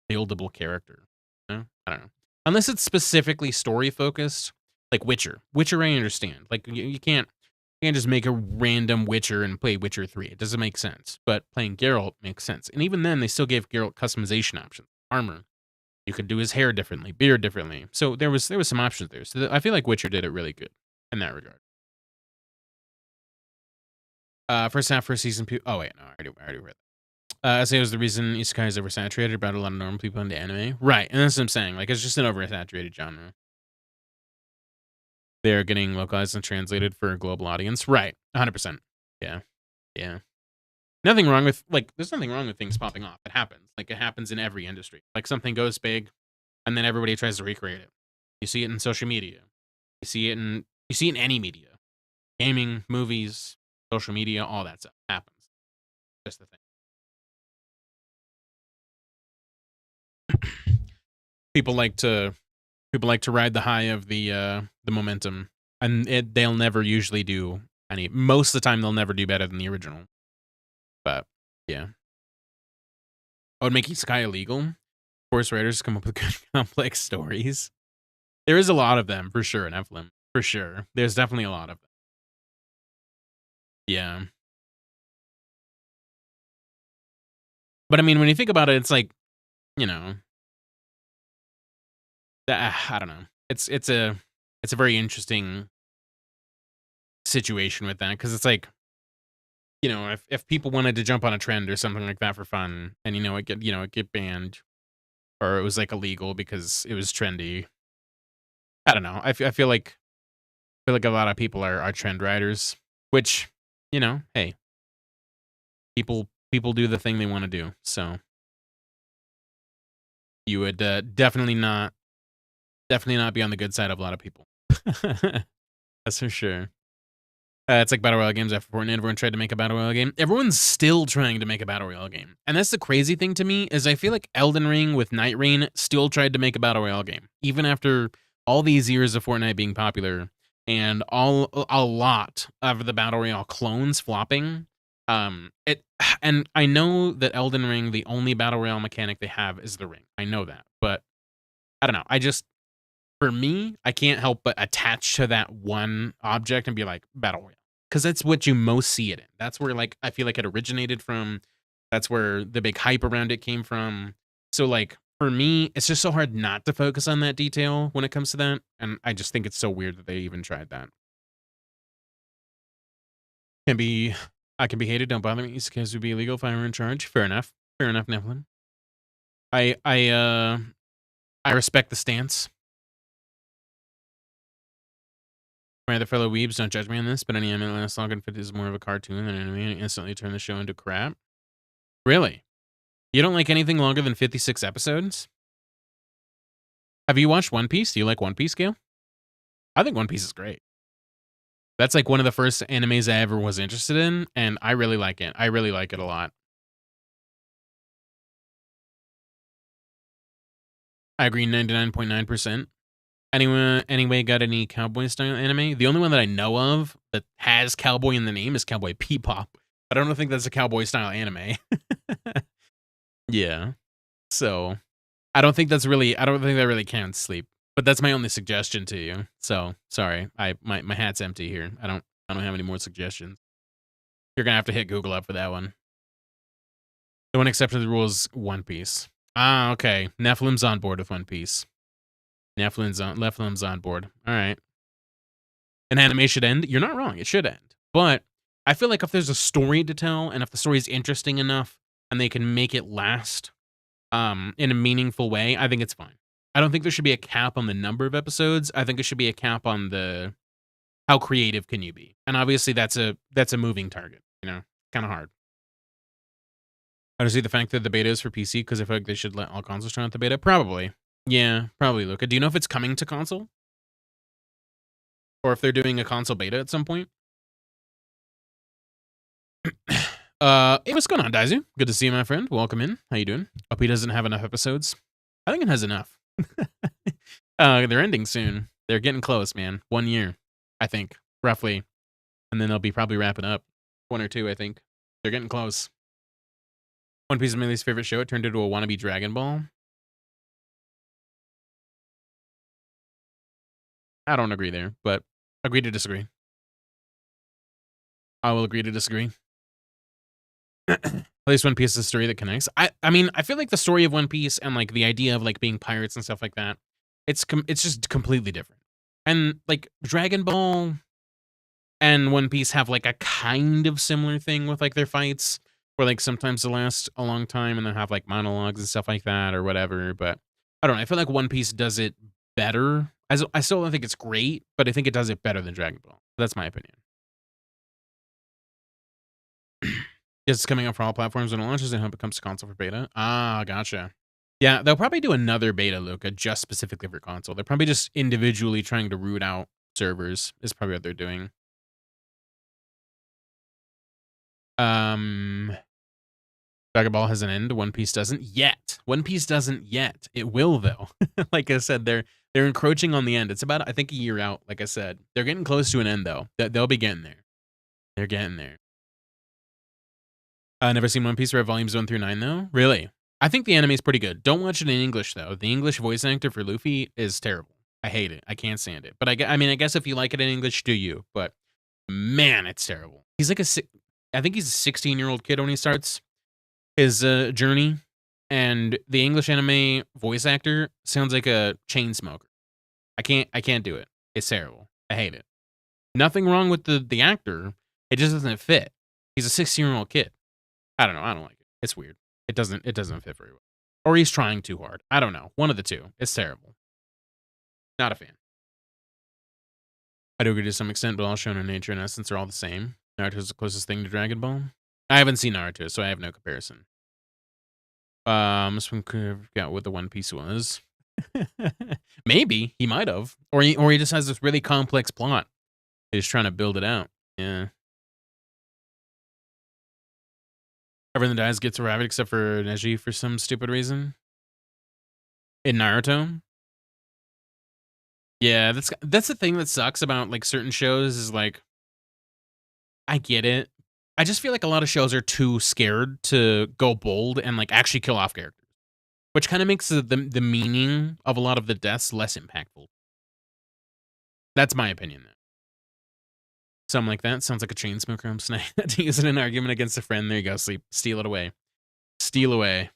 buildable character. You know? I don't know. Unless it's specifically story focused, like Witcher. Witcher, I understand. Like you can't just make a random Witcher and play Witcher 3. It doesn't make sense. But playing Geralt makes sense. And even then, they still gave Geralt customization options. Armor. You could do his hair differently, beard differently. So there was some options there. So I feel like Witcher did it really good in that regard. First half, first season. Oh wait, no, I already read that. I say it was the reason isekai is oversaturated, brought a lot of normal people into anime. Right, and that's what I'm saying. Like it's just an oversaturated genre. They're getting localized and translated for a global audience. Right, 100%. Yeah. Nothing wrong with there's nothing wrong with things popping off. It happens. Like it happens in every industry. Like something goes big, and then everybody tries to recreate it. You see it in social media. You see it in any media, gaming, movies, social media, all that stuff happens. Just the thing. People like to ride the high of the momentum, and they'll never usually do any. Most of the time, they'll never do better than the original. But yeah, I would make isekai illegal. Force writers come up with good complex stories. There is a lot of them for sure in Ephraim. For sure, there's definitely a lot of them. Yeah, but I mean, when you think about it, it's like you know, I don't know. It's a very interesting situation with that because it's like if people wanted to jump on a trend or something like that for fun, and it get banned or it was like illegal because it was trendy. I don't know. I feel like a lot of people are trend riders, which hey, people do the thing they want to do. So you would definitely not be on the good side of a lot of people. That's for sure. It's like Battle Royale games after Fortnite. Everyone tried to make a Battle Royale game. Everyone's still trying to make a Battle Royale game. And that's the crazy thing to me is I feel like Elden Ring with Night Rain still tried to make a Battle Royale game. Even after all these years of Fortnite being popular and a lot of the Battle Royale clones flopping. And I know that Elden Ring, the only Battle Royale mechanic they have is the ring. I know that. But I don't know. For me, I can't help but attach to that one object and be like, battle royale. Because that's what you most see it in. That's where, like, I feel like it originated from. That's where the big hype around it came from. So, like, for me, it's just so hard not to focus on that detail when it comes to that. And I just think it's so weird that they even tried that. Can be, I can be hated. Don't bother me. These cases would be illegal if I were in charge. Fair enough. Fair enough, Nephilim. I, I, uh, I respect the stance. My other fellow weebs, don't judge me on this, but any MLS login fit is more of a cartoon than an anime and instantly turn the show into crap. Really? You don't like anything longer than 56 episodes? Have you watched One Piece? Do you like One Piece, Gail? I think One Piece is great. That's like one of the first animes I ever was interested in, and I really like it. I really like it a lot. I agree 99.9%. Anyone, anyway, got any cowboy style anime? The only one that I know of that has cowboy in the name is Cowboy Bebop. I don't think that's a cowboy style anime. Yeah. So I don't think that really counts, Sleep. But that's my only suggestion to you. So sorry. My hat's empty here. I don't have any more suggestions. You're gonna have to hit Google up for that one. The one exception to the rules, One Piece. Ah, okay. Nephilim's on board with One Piece. Nephilim's on board. All right. An anime should end. You're not wrong. It should end. But I feel like if there's a story to tell and if the story is interesting enough and they can make it last in a meaningful way, I think it's fine. I don't think there should be a cap on the number of episodes. I think it should be a cap on the how creative can you be. And obviously that's a moving target, you know. Kind of hard. I just see the fact that the beta is for PC because I feel like they should let all consoles try out the beta. Probably. Yeah, probably, Luca. Do you know if it's coming to console? Or if they're doing a console beta at some point? Hey, what's going on, Daizu? Good to see you, my friend. Welcome in. How you doing? Hope he doesn't have enough episodes. I think it has enough. They're ending soon. They're getting close, man. 1 year, I think, roughly. And then they'll be probably wrapping up. 1 or 2, I think. They're getting close. One Piece is my least favorite show. It turned into a wannabe Dragon Ball. I don't agree there, but agree to disagree. I will agree to disagree. At least One Piece is a story that connects. I mean, I feel like the story of One Piece and like the idea of like being pirates and stuff like that, it's just completely different. And like Dragon Ball and One Piece have like a kind of similar thing with like their fights, where like sometimes they last a long time and they'll have like monologues and stuff like that or whatever. But I don't know. I feel like One Piece does it better. I still don't think it's great, but I think it does it better than Dragon Ball. That's my opinion. It's coming out for all platforms when it launches and hope it comes to console for beta. Ah, gotcha. Yeah, they'll probably do another beta, Luca, just specifically for console. They're probably just individually trying to root out servers, is probably what they're doing. Dragon Ball has an end. One Piece doesn't yet. One Piece doesn't yet. It will though. Like I said, they're encroaching on the end. It's about, I think, a year out. Like I said, they're getting close to an end though. They'll be getting there. They're getting there. Never seen One Piece. Read volumes 1 through 9 though. Really? I think the anime is pretty good. Don't watch it in English though. The English voice actor for Luffy is terrible. I hate it. I can't stand it. But I mean, I guess if you like it in English, do you? But man, it's terrible. He's like I think he's a 16-year-old kid when he starts his journey, and the English anime voice actor sounds like a chain smoker. I can't do it. It's terrible. I hate it. Nothing wrong with the actor. It just doesn't fit. He's a 16-year-old kid. I don't know. I don't like it. It's weird. It doesn't fit very well. Or he's trying too hard. I don't know. One of the two. It's terrible. Not a fan. I do agree to some extent, but all shown in nature and essence are all the same. Naruto's the closest thing to Dragon Ball. I haven't seen Naruto, so I have no comparison. This one could have got what the One Piece was. Maybe he might have, or he just has this really complex plot. He's trying to build it out. Yeah. Everyone that dies gets rabbit except for Neji for some stupid reason. In Naruto. Yeah, that's the thing that sucks about like certain shows is like, I get it. I just feel like a lot of shows are too scared to go bold and like actually kill off characters. which kind of makes the meaning of a lot of the deaths less impactful. That's my opinion. Something like that sounds like a chain smoker. I'm sniping to use it in an argument against a friend. There you go. Sleep. Steal it away. Steal away.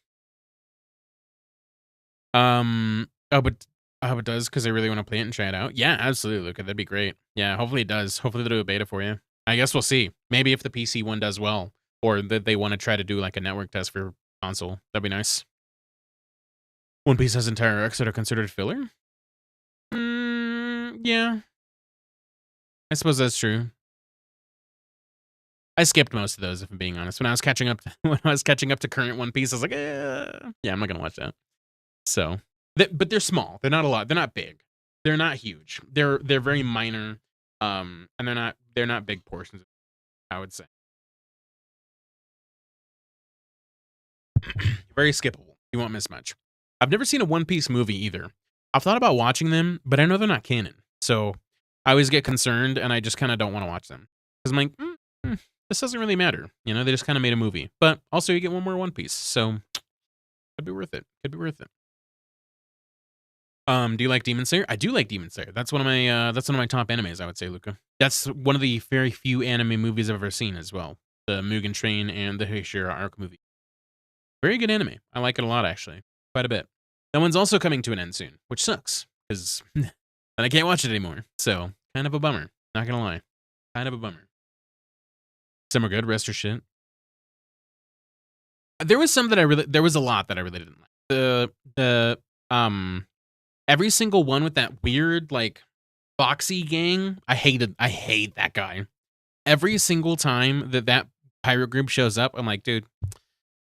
Oh, but I hope it does because I really want to play it and try it out. Yeah, absolutely, Luca. That'd be great. Yeah, hopefully it does. Hopefully they'll do a beta for you. I guess we'll see. Maybe if the PC one does well, or that they want to try to do like a network test for console. That'd be nice. One Piece has entire arcs that are considered filler. Yeah. I suppose that's true. I skipped most of those, if I'm being honest. When I was catching up to current One Piece, I was like, yeah, I'm not gonna watch that. So, but they're small. They're not a lot. They're not big. They're not huge. They're very minor. And they're not big portions, I would say. Very skippable. You won't miss much. I've never seen a One Piece movie either. I've thought about watching them, but I know they're not canon. So I always get concerned, and I just kind of don't want to watch them. Because I'm like, this doesn't really matter. You know, they just kind of made a movie. But also, you get one more One Piece. So could be worth it. Could be worth it. Do you like Demon Slayer? I do like Demon Slayer. That's one of my top animes, I would say, Luca. That's one of the very few anime movies I've ever seen as well. The Mugen Train and the Hashira arc movie. Very good anime. I like it a lot, actually. Quite a bit. That one's also coming to an end soon, which sucks, because then I can't watch it anymore. So, kind of a bummer. Not gonna lie. Kind of a bummer. Some are good, rest are shit. There was a lot that I really didn't like. Every single one with that weird, like, Foxy gang, I hate that guy. Every single time that pirate group shows up, I'm like, dude,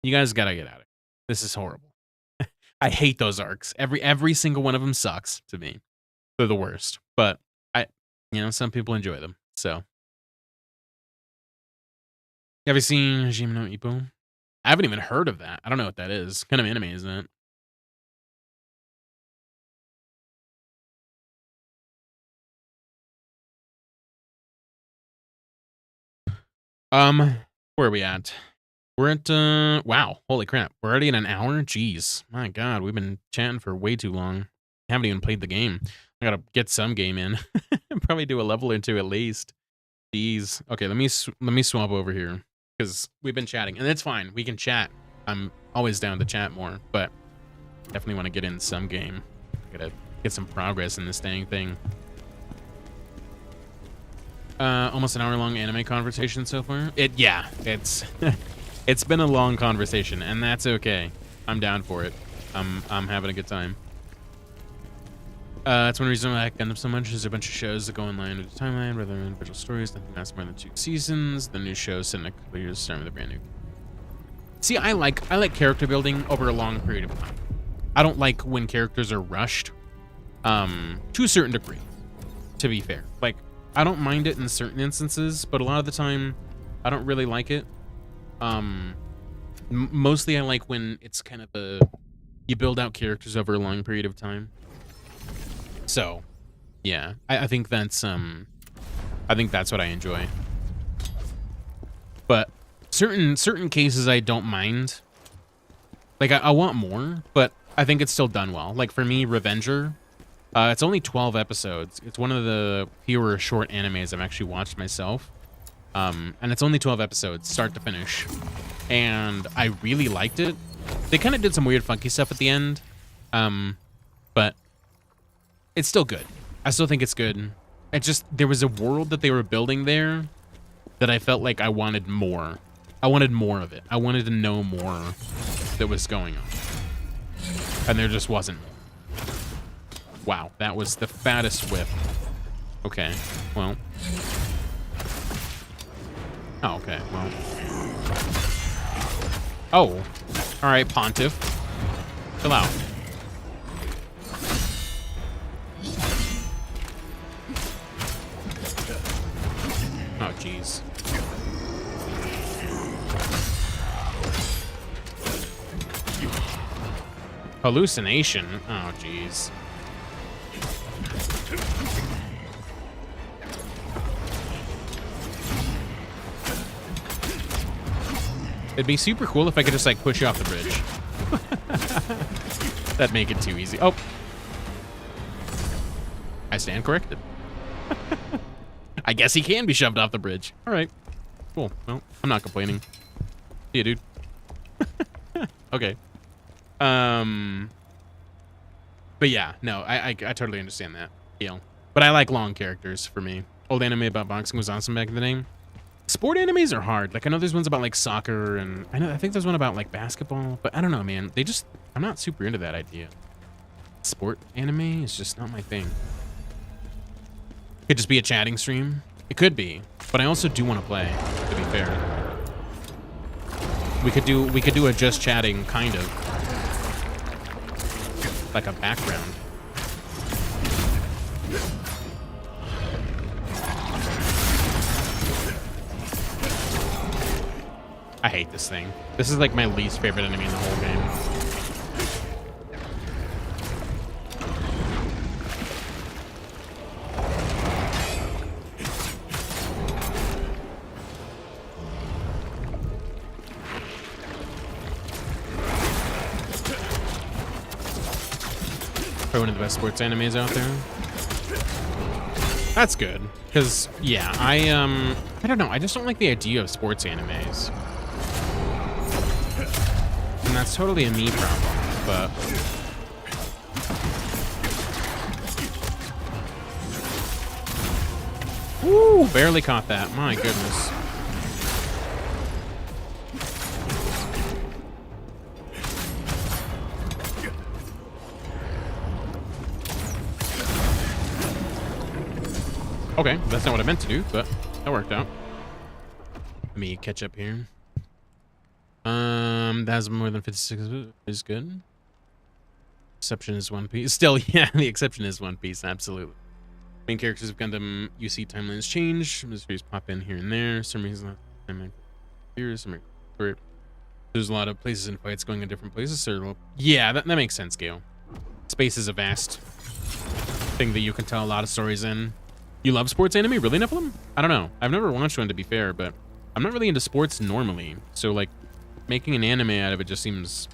you guys gotta get out of here. This is horrible. I hate those arcs. Every single one of them sucks to me. They're the worst. But some people enjoy them. So, have you seen Hajime no Ippo? I haven't even heard of that. I don't know what that is. Kind of anime, isn't it? Where are we at? We're at, wow, holy crap. We're already in an hour? Jeez. My God, we've been chatting for way too long. Haven't even played the game. I gotta get some game in. Probably do a level or two at least. Jeez. Okay, let me swap over here. Because we've been chatting. And it's fine. We can chat. I'm always down to chat more. But definitely want to get in some game. Gotta get some progress in this dang thing. Almost an hour-long anime conversation so far. It's it's been a long conversation, and that's okay. I'm down for it. I'm having a good time. That's one reason I like Gundam so much. There's a bunch of shows that go in line with the timeline rather than individual stories. Nothing lasts more than 2 seasons. The new show set in a couple years, starting with a brand new. See, I like character building over a long period of time. I don't like when characters are rushed. To a certain degree, to be fair. Like, I don't mind it in certain instances, but a lot of the time, I don't really like it. Mostly I like when it's kind of you build out characters over a long period of time. So, yeah, I think that's what I enjoy. But certain cases I don't mind. Like, I want more, but I think it's still done well. Like, for me, Revenger, it's only 12 episodes. It's one of the fewer short animes I've actually watched myself. And it's only 12 episodes, start to finish. And I really liked it. They kind of did some weird funky stuff at the end. But it's still good. I still think it's good. It just, there was a world that they were building there that I felt like I wanted more. I wanted more of it. I wanted to know more that was going on. And there just wasn't. Wow, that was the fattest whip. Okay, well. Oh, okay, well. Oh, all right, Pontiff. Chill out. Oh, jeez. Hallucination? Oh, jeez. It'd be super cool if I could just, like, push you off the bridge. That'd make it too easy. Oh. I stand corrected. I guess he can be shoved off the bridge. All right. Cool. Well, I'm not complaining. See ya, dude. Okay. But yeah, no, I totally understand that deal. But I like long characters for me. Old anime about boxing was awesome back in the day. Sport animes are hard. Like, I know there's ones about like soccer, and I think there's one about like basketball, but I don't know, man. I'm not super into that idea. Sport anime is just not my thing. Could just be a chatting stream. It could be, but I also do want to play, to be fair. We could do a just chatting kind of. Like a background. I hate this thing. This is like my least favorite enemy in the whole game. Probably one of the best sports animes out there. That's good, because yeah, I don't know. I just don't like the idea of sports animes, and that's totally a me problem. But woo, barely caught that. My goodness. Okay, that's not what I meant to do, but that worked out. Let me catch up here. That has more than 56 is good. Exception is One Piece. Still, yeah, the exception is One Piece, absolutely. Main characters of Gundam UC timelines change. Mysteries pop in here and there. Some reason there's a lot of places and fights going in different places. So yeah, that makes sense, Gale. Space is a vast thing that you can tell a lot of stories in. You love sports anime? Really, Nephilim? I don't know. I've never watched one, to be fair, but I'm not really into sports normally. So, like, making an anime out of it just seems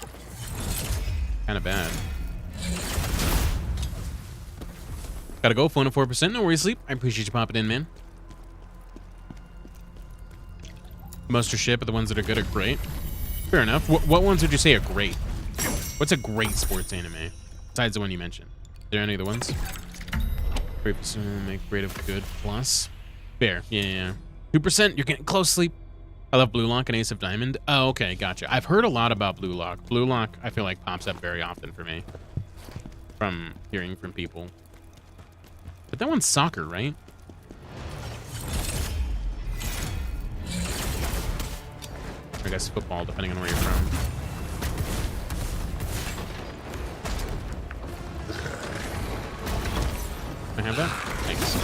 kind of bad. Gotta go. Phone at 4%. No worries, sleep. I appreciate you popping in, man. Most are shit, but the ones that are good are great. Fair enough. What ones would you say are great? What's a great sports anime? Besides the one you mentioned. Are there any other ones? Great for make rate of good plus. Fair. Yeah. 2%. You're getting close, sleep. I love Blue Lock and Ace of Diamond. Oh, okay. Gotcha. I've heard a lot about Blue Lock. Blue Lock, I feel like, pops up very often for me. From hearing from people. But that one's soccer, right? I guess football, depending on where you're from. Can I have that? Thanks.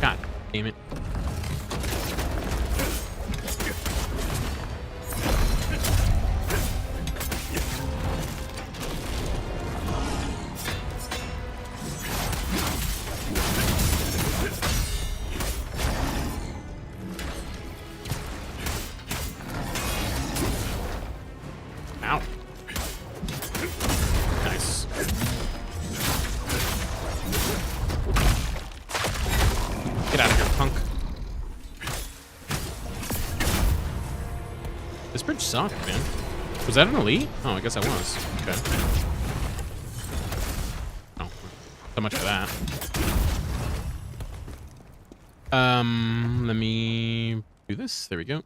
God damn it. Ow. Nice. Get out of here, punk. This bridge sucked, man. Was that an elite? Oh, I guess I was. Okay. Oh, so much for that. Let me do this. There we go.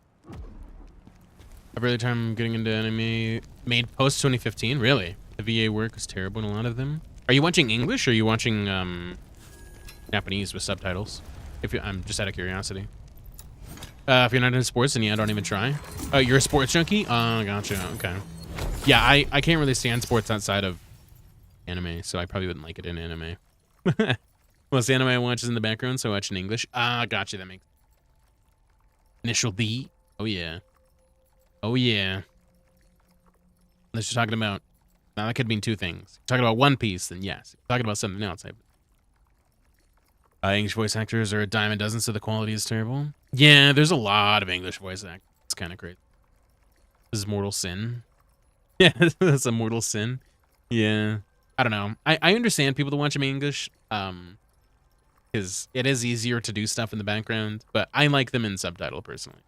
I've really time getting into anime made post 2015. Really? The VA work was terrible in a lot of them. Are you watching English or are you watching Japanese with subtitles? I'm just out of curiosity. If you're not into sports, then yeah, don't even try. Oh, you're a sports junkie? Oh, gotcha. Okay. Yeah, I can't really stand sports outside of anime, so I probably wouldn't like it in anime. Most the anime I watch is in the background, so I watch in English. Ah, gotcha. That makes initial D. Oh yeah. Oh yeah. Unless you're talking about, now that could mean two things. If you're talking about One Piece, then yes. If you're talking about something else, English voice actors are a dime a dozen, so the quality is terrible. Yeah, there's a lot of English voice actors. It's kind of great. This is mortal sin. Yeah, that's a mortal sin. Yeah. I don't know. I understand people that watch them in English. Because it is easier to do stuff in the background, but I like them in subtitle personally.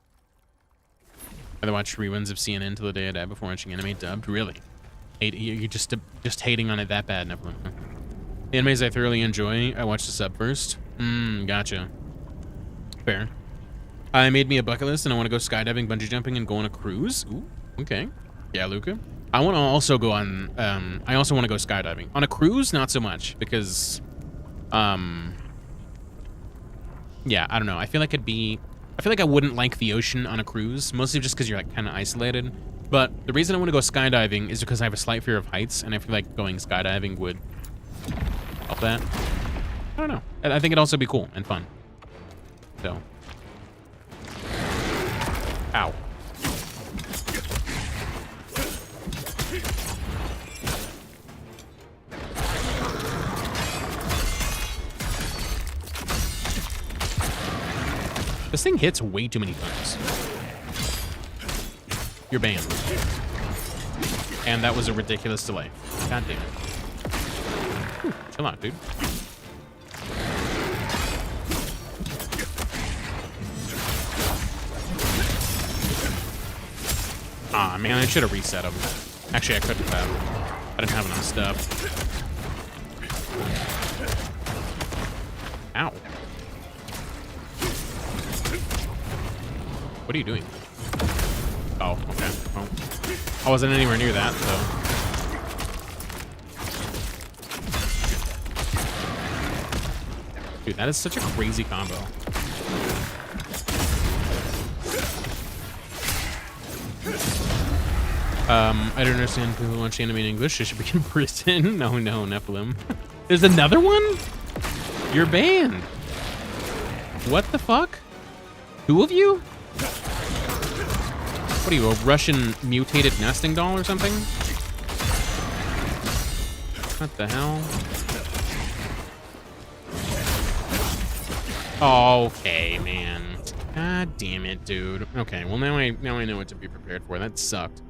I watch reruns of CNN till the day I die before watching anime dubbed. Really? You're just hating on it that bad, Nephilim. The animes I thoroughly enjoy, I watch the sub first. Gotcha. Fair. I made me a bucket list, and I want to go skydiving, bungee jumping, and go on a cruise. Ooh, okay. Yeah, Luca. I want to also go on. I also want to go skydiving on a cruise. Not so much because, yeah, I don't know. I feel like I wouldn't like the ocean on a cruise, mostly just because you're like kind of isolated. But the reason I want to go skydiving is because I have a slight fear of heights, and I feel like going skydiving would help that. I don't know. I think it'd also be cool and fun. So. Ow. This thing hits way too many times. You're banned. And that was a ridiculous delay. God damn it. Whew, chill out, dude. Aw, man, I should have reset him. Actually, I couldn't have. I didn't have enough stuff. Ow. What are you doing? Oh, okay. Well, I wasn't anywhere near that, so. Dude, that is such a crazy combo. I don't understand people who watch anime in English. They should be in prison. No, Nephilim. There's another one? You're banned. What the fuck? Two of you? What are you, a Russian mutated nesting doll or something? What the hell? Okay, man. God damn it, dude. Okay, well now I know what to be prepared for. That sucked.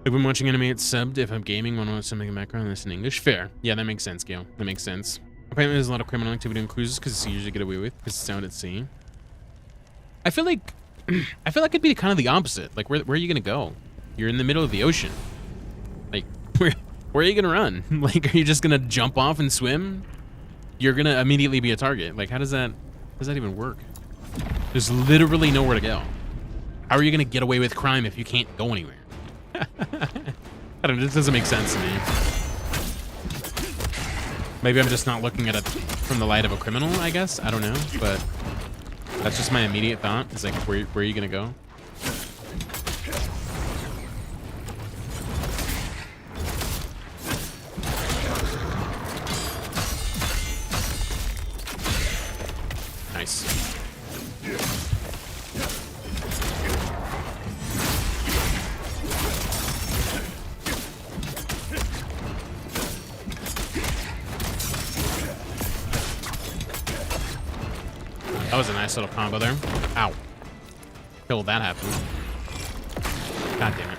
If I'm watching anime, it's subbed. If I'm gaming, want to watch something in the background, that's in English. Fair. Yeah, that makes sense, Gil. That makes sense. Apparently there's a lot of criminal activity on cruises because it's easier to get away with because it's out at sea. I feel like it'd be kind of the opposite. Like, where are you gonna go? You're in the middle of the ocean. Like, where are you gonna run? Like, are you just gonna jump off and swim? You're gonna immediately be a target. Like, how does that even work? There's literally nowhere to go. How are you gonna get away with crime if you can't go anywhere? I don't know, this doesn't make sense to me. Maybe I'm just not looking at it from the light of a criminal, I guess. I don't know, but that's just my immediate thought. It's like, where are you gonna go? Nice. That was a nice little combo there. Ow. Till that happened. God damn it.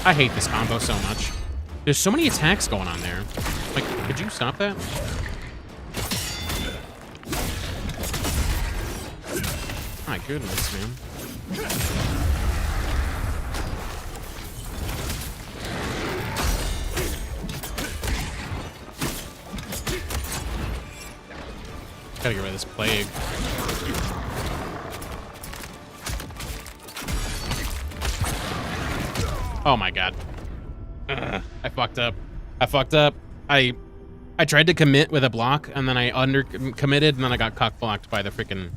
I hate this combo so much. There's so many attacks going on there. Like, could you stop that? My goodness, man. Gotta get rid of this plague. Oh my god. I fucked up. I tried to commit with a block, and then I under-committed, and then I got cock-blocked by the freaking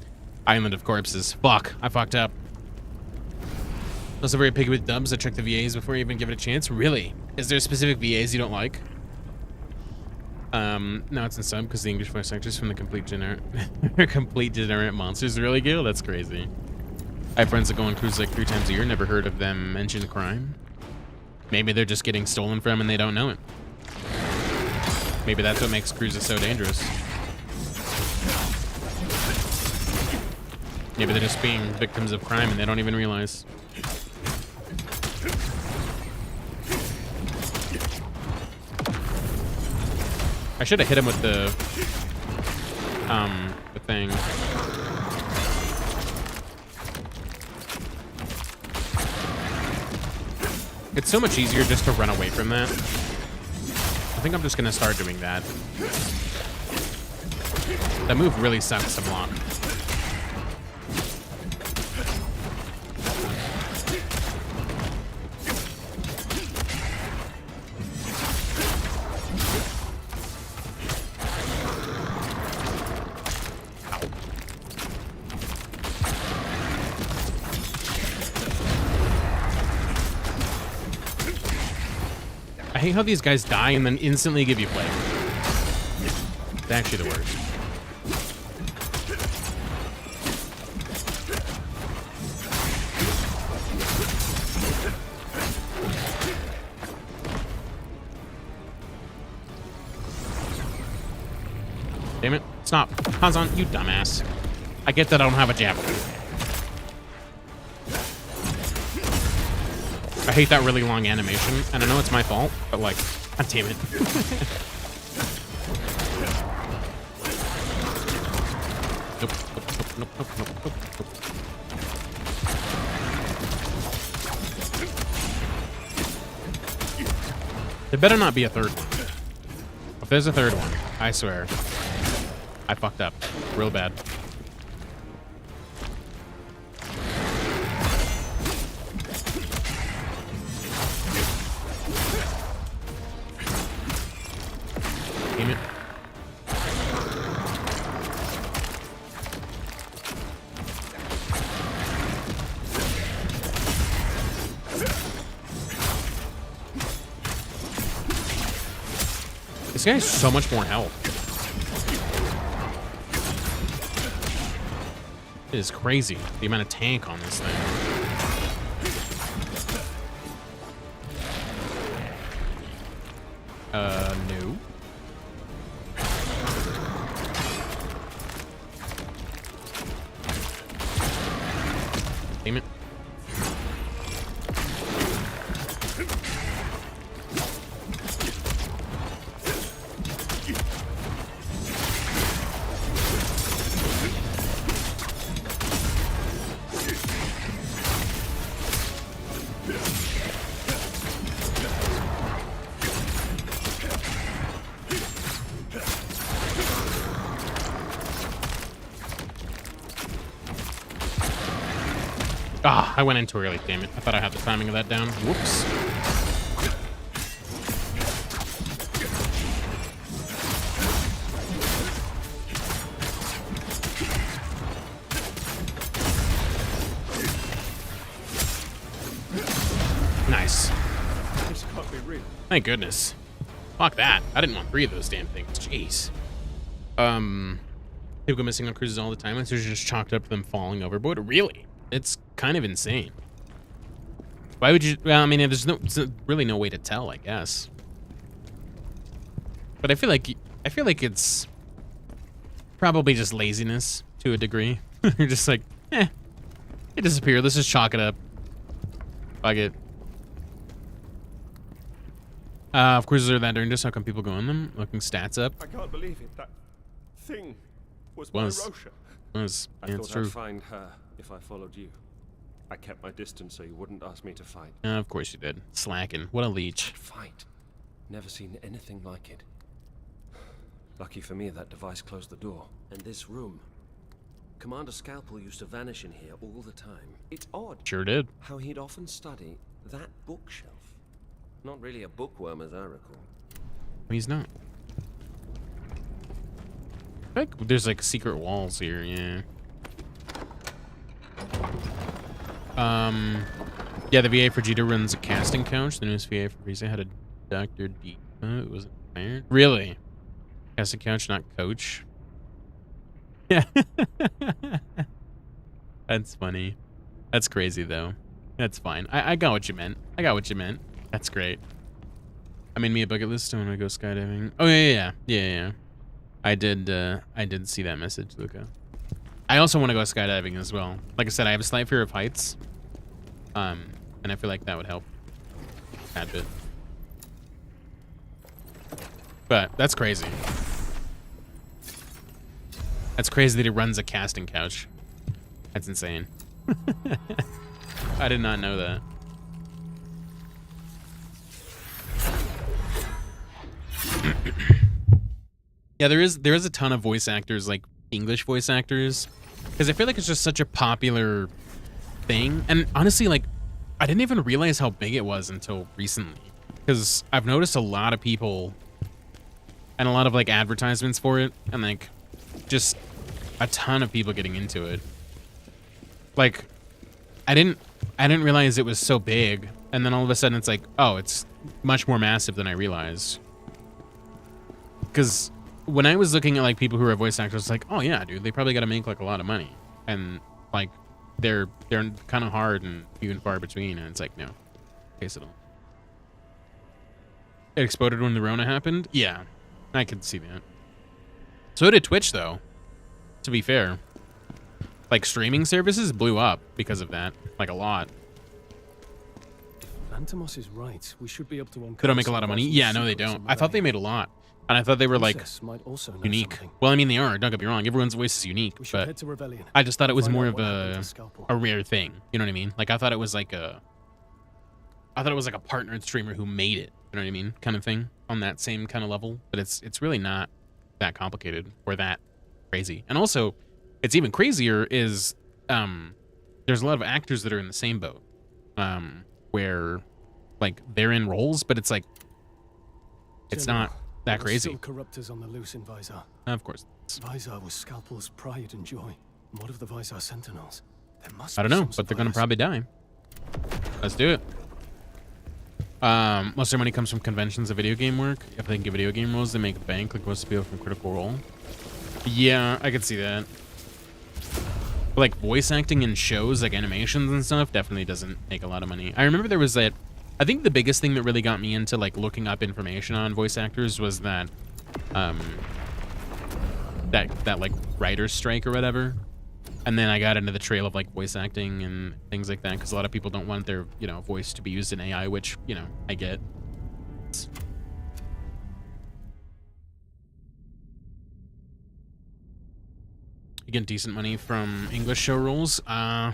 island of corpses. Fuck. I fucked up. Also very picky with dubs. I check the VAs before you even give it a chance. Really? Is there specific VAs you don't like? No, it's in sub because the English voice actors from the complete degenerate monsters really good. That's crazy. I have friends that go on cruises like 3 times a year. Never heard of them mention crime. Maybe they're just getting stolen from and they don't know it. Maybe that's what makes cruises so dangerous. Maybe they're just being victims of crime and they don't even realize. I should have hit him with the thing. It's so much easier just to run away from that. I think I'm just gonna start doing that. That move really sucks to block. I hate how these guys die and then instantly give you plague. It's actually the worst. Damn it. Stop. Khazan, you dumbass. I get that I don't have a javelin. I hate that really long animation, and I know it's my fault, but like, god damn it. Nope. There better not be a third one. If there's a third one, I swear, I fucked up real bad. Damn it. This guy has so much more health. It is crazy, the amount of tank on this thing. No. Damn it. Ah, I went in too early, damn it. I thought I had the timing of that down. Whoops. Nice. This can't be real. Thank goodness. Fuck that. I didn't want 3 of those damn things. Jeez. People go missing on cruises all the time, and so it's just chalked up to them falling overboard. Really? It's kind of insane. Why would you? Well, I mean, there's really no way to tell, I guess. But I feel like it's probably just laziness to a degree. You're just like, it disappeared. Let's just chalk it up. Fuck it. Of course, are that dangerous? How come people go on them? Looking stats up. I can't believe it. That thing was my Rosha. I thought it's true. I'd find her if I followed you. I kept my distance so you wouldn't ask me to fight. Of course you did. Slacking. What a leech. Fight. Never seen anything like it. Lucky for me, that device closed the door. And this room. Commander Scalpel used to vanish in here all the time. It's odd Sure did. how he'd often study that bookshelf. Not really a bookworm, as I recall. He's not. I think there's like secret walls here, yeah. Yeah, the VA for Vegeta runs a casting couch. The newest VA for Frieza had a Dr. D. It wasn't fired. Really? Casting couch, not coach. Yeah. That's funny. That's crazy though. That's fine. I got what you meant. I got what you meant. That's great. I made me a bucket list. I want to go skydiving. Oh yeah. I did see that message, Luca. I also want to go skydiving as well. Like I said, I have a slight fear of heights. And I feel like that would help a bit. But that's crazy. That's crazy that he runs a casting couch. That's insane. I did not know that. Yeah, there is a ton of voice actors, like English voice actors, because I feel like it's just such a popular thing. And honestly, like, I didn't even realize how big it was until recently, because I've noticed a lot of people and a lot of like advertisements for it, and like just a ton of people getting into it. Like, I didn't realize it was so big, and then all of a sudden it's like, oh, it's much more massive than I realized. Because when I was looking at like people who are voice actors, it's like, oh yeah, dude, they probably got to make like a lot of money, and like they're kind of hard and few and far between, and it's like, no, case at all. It exploded when the Rona happened. Yeah, I could see that. So did Twitch, though. To be fair, like streaming services blew up because of that, like a lot. If Antimos is right, we should be able to uncover. They don't make a lot of money. Yeah, no, they don't. I thought they made a lot. And I thought they were like unique. Well, I mean, they are. Don't get me wrong. Everyone's voice is unique, but I just thought it was more of a rare thing. You know what I mean? Like I thought it was like a partnered streamer who made it. You know what I mean? Kind of thing on that same kind of level. But it's really not that complicated or that crazy. And also, it's even crazier is there's a lot of actors that are in the same boat, where like they're in roles, but it's like it's not that crazy. Still corruptors on the loose in Visar. Of course. Visar was Scalpel's pride and joy. What of the Visar Sentinels? There must I don't be know, some but they're gonna survivors. probably die. Let's do it. Most of their money comes from conventions of video game work. If they can get video game roles, they make bank like most people from Critical Role. Yeah, I could see that. But like voice acting in shows, like animations and stuff, definitely doesn't make a lot of money. I remember there was that. I think the biggest thing that really got me into like looking up information on voice actors was that, that like writer's strike or whatever. And then I got into the trail of like voice acting and things like that, because a lot of people don't want their, you know, voice to be used in AI, which, you know, I get. You get decent money from English show roles. Yeah.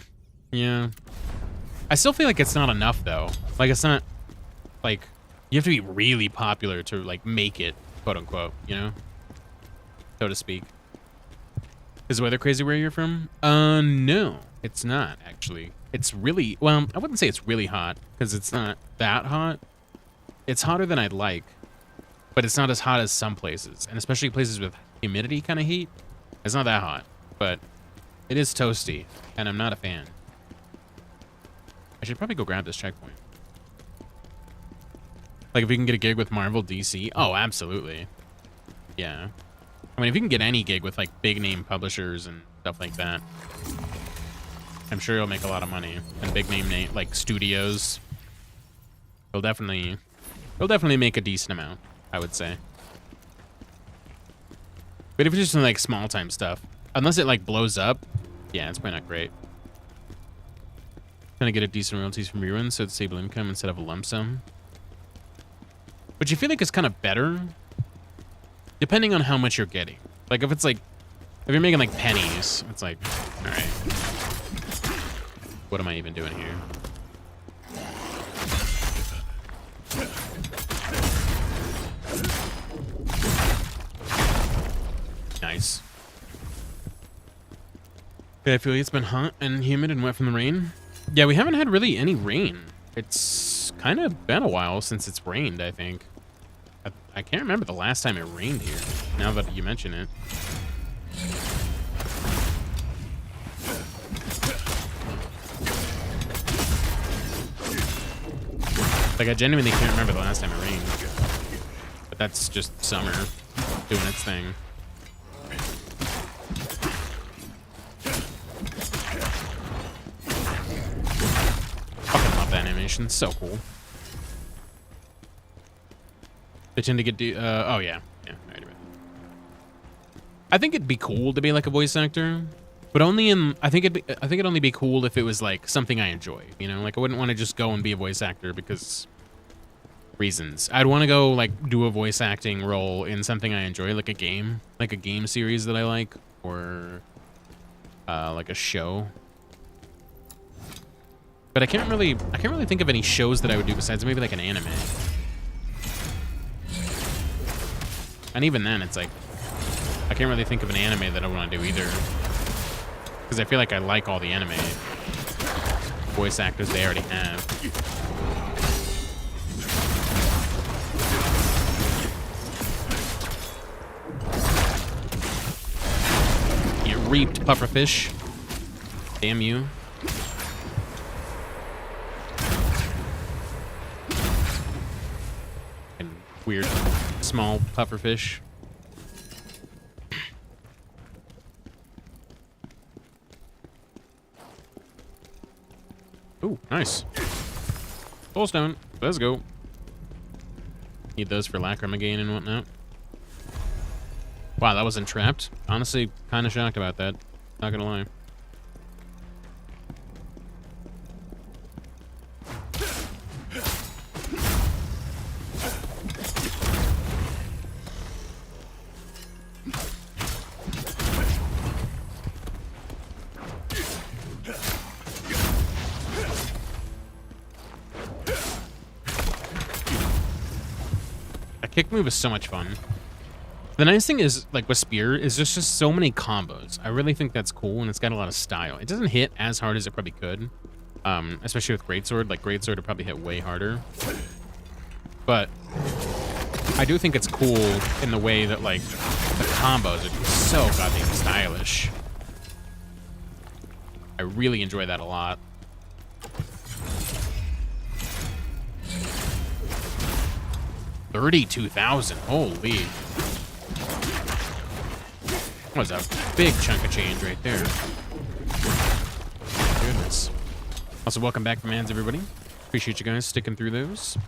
I still feel like it's not enough though. Like it's not like you have to be really popular to like make it, quote unquote, you know? So to speak. Is the weather crazy where you're from? No, it's not actually. It's really, well, I wouldn't say it's really hot because it's not that hot. It's hotter than I'd like, but it's not as hot as some places, and especially places with humidity kind of heat. It's not that hot, but it is toasty, and I'm not a fan. I should probably go grab this checkpoint. Like if we can get a gig with Marvel, DC, oh, absolutely. Yeah. I mean, if you can get any gig with like big name publishers and stuff like that, I'm sure you'll make a lot of money. And big name like studios, you'll definitely make a decent amount, I would say. But if it's just like small time stuff, unless it like blows up, yeah, it's probably not great. Trying to get a decent royalties from reruns, so it's stable income instead of a lump sum. Which you feel like is kind of better, depending on how much you're getting. Like if it's like, if you're making like pennies, it's like, all right, what am I even doing here? Nice. Okay, I feel like it's been hot and humid and wet from the rain. Yeah, we haven't had really any rain. It's kind of been a while since it's rained, I think. I can't remember the last time it rained here, now that you mention it. Like, I genuinely can't remember the last time it rained. But that's just summer doing its thing. Fucking love that animation, so cool. They tend to get oh yeah. Yeah, right. I think it'd be cool to be like a voice actor, but only in I think it'd only be cool if it was like something I enjoy, you know? Like I wouldn't want to just go and be a voice actor because reasons. I'd want to go like do a voice acting role in something I enjoy, like a game series that I like, or like a show. But I can't really think of any shows that I would do besides maybe like an anime. And even then, it's like I can't really think of an anime that I want to do either, because I feel like I like all the anime voice actors they already have. Get reaped, pufferfish. Damn you. And weird small pufferfish. Ooh, nice. Soulstone. Let's go. Need those for lacrima gain and whatnot. Wow, that wasn't trapped. Honestly, kind of shocked about that. Not gonna lie. Kick move is so much fun. The nice thing is, like with Spear, is there's just so many combos. I really think that's cool, and it's got a lot of style. It doesn't hit as hard as it probably could, especially with Greatsword. Like Greatsword would probably hit way harder. But I do think it's cool in the way that like the combos are just so goddamn stylish. I really enjoy that a lot. 32,000. Holy. That was a big chunk of change right there. Goodness. Also, welcome back from Mans, everybody. Appreciate you guys sticking through those.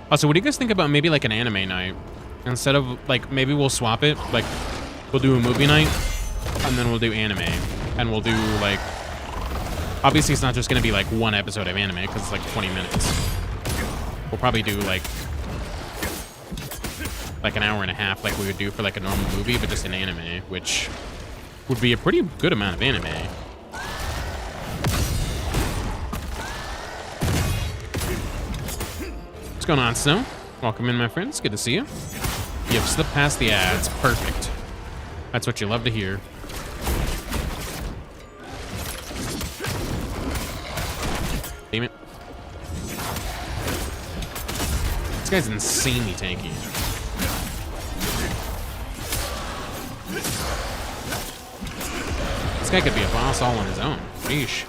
Also, what do you guys think about maybe like an anime night? Instead of like, maybe we'll swap it. Like, we'll do a movie night, and then we'll do anime. And we'll do, like... Obviously, it's not just going to be, like, one episode of anime, because it's, like, 20 minutes. We'll probably do, like an hour and a half, like we would do for, like, a normal movie, but just an anime, which would be a pretty good amount of anime. What's going on, Snow? Welcome in, my friends. Good to see you. You've slipped past the ads. Perfect. That's what you love to hear. Damn it. This guy's insanely tanky. This guy could be a boss all on his own. Sheesh.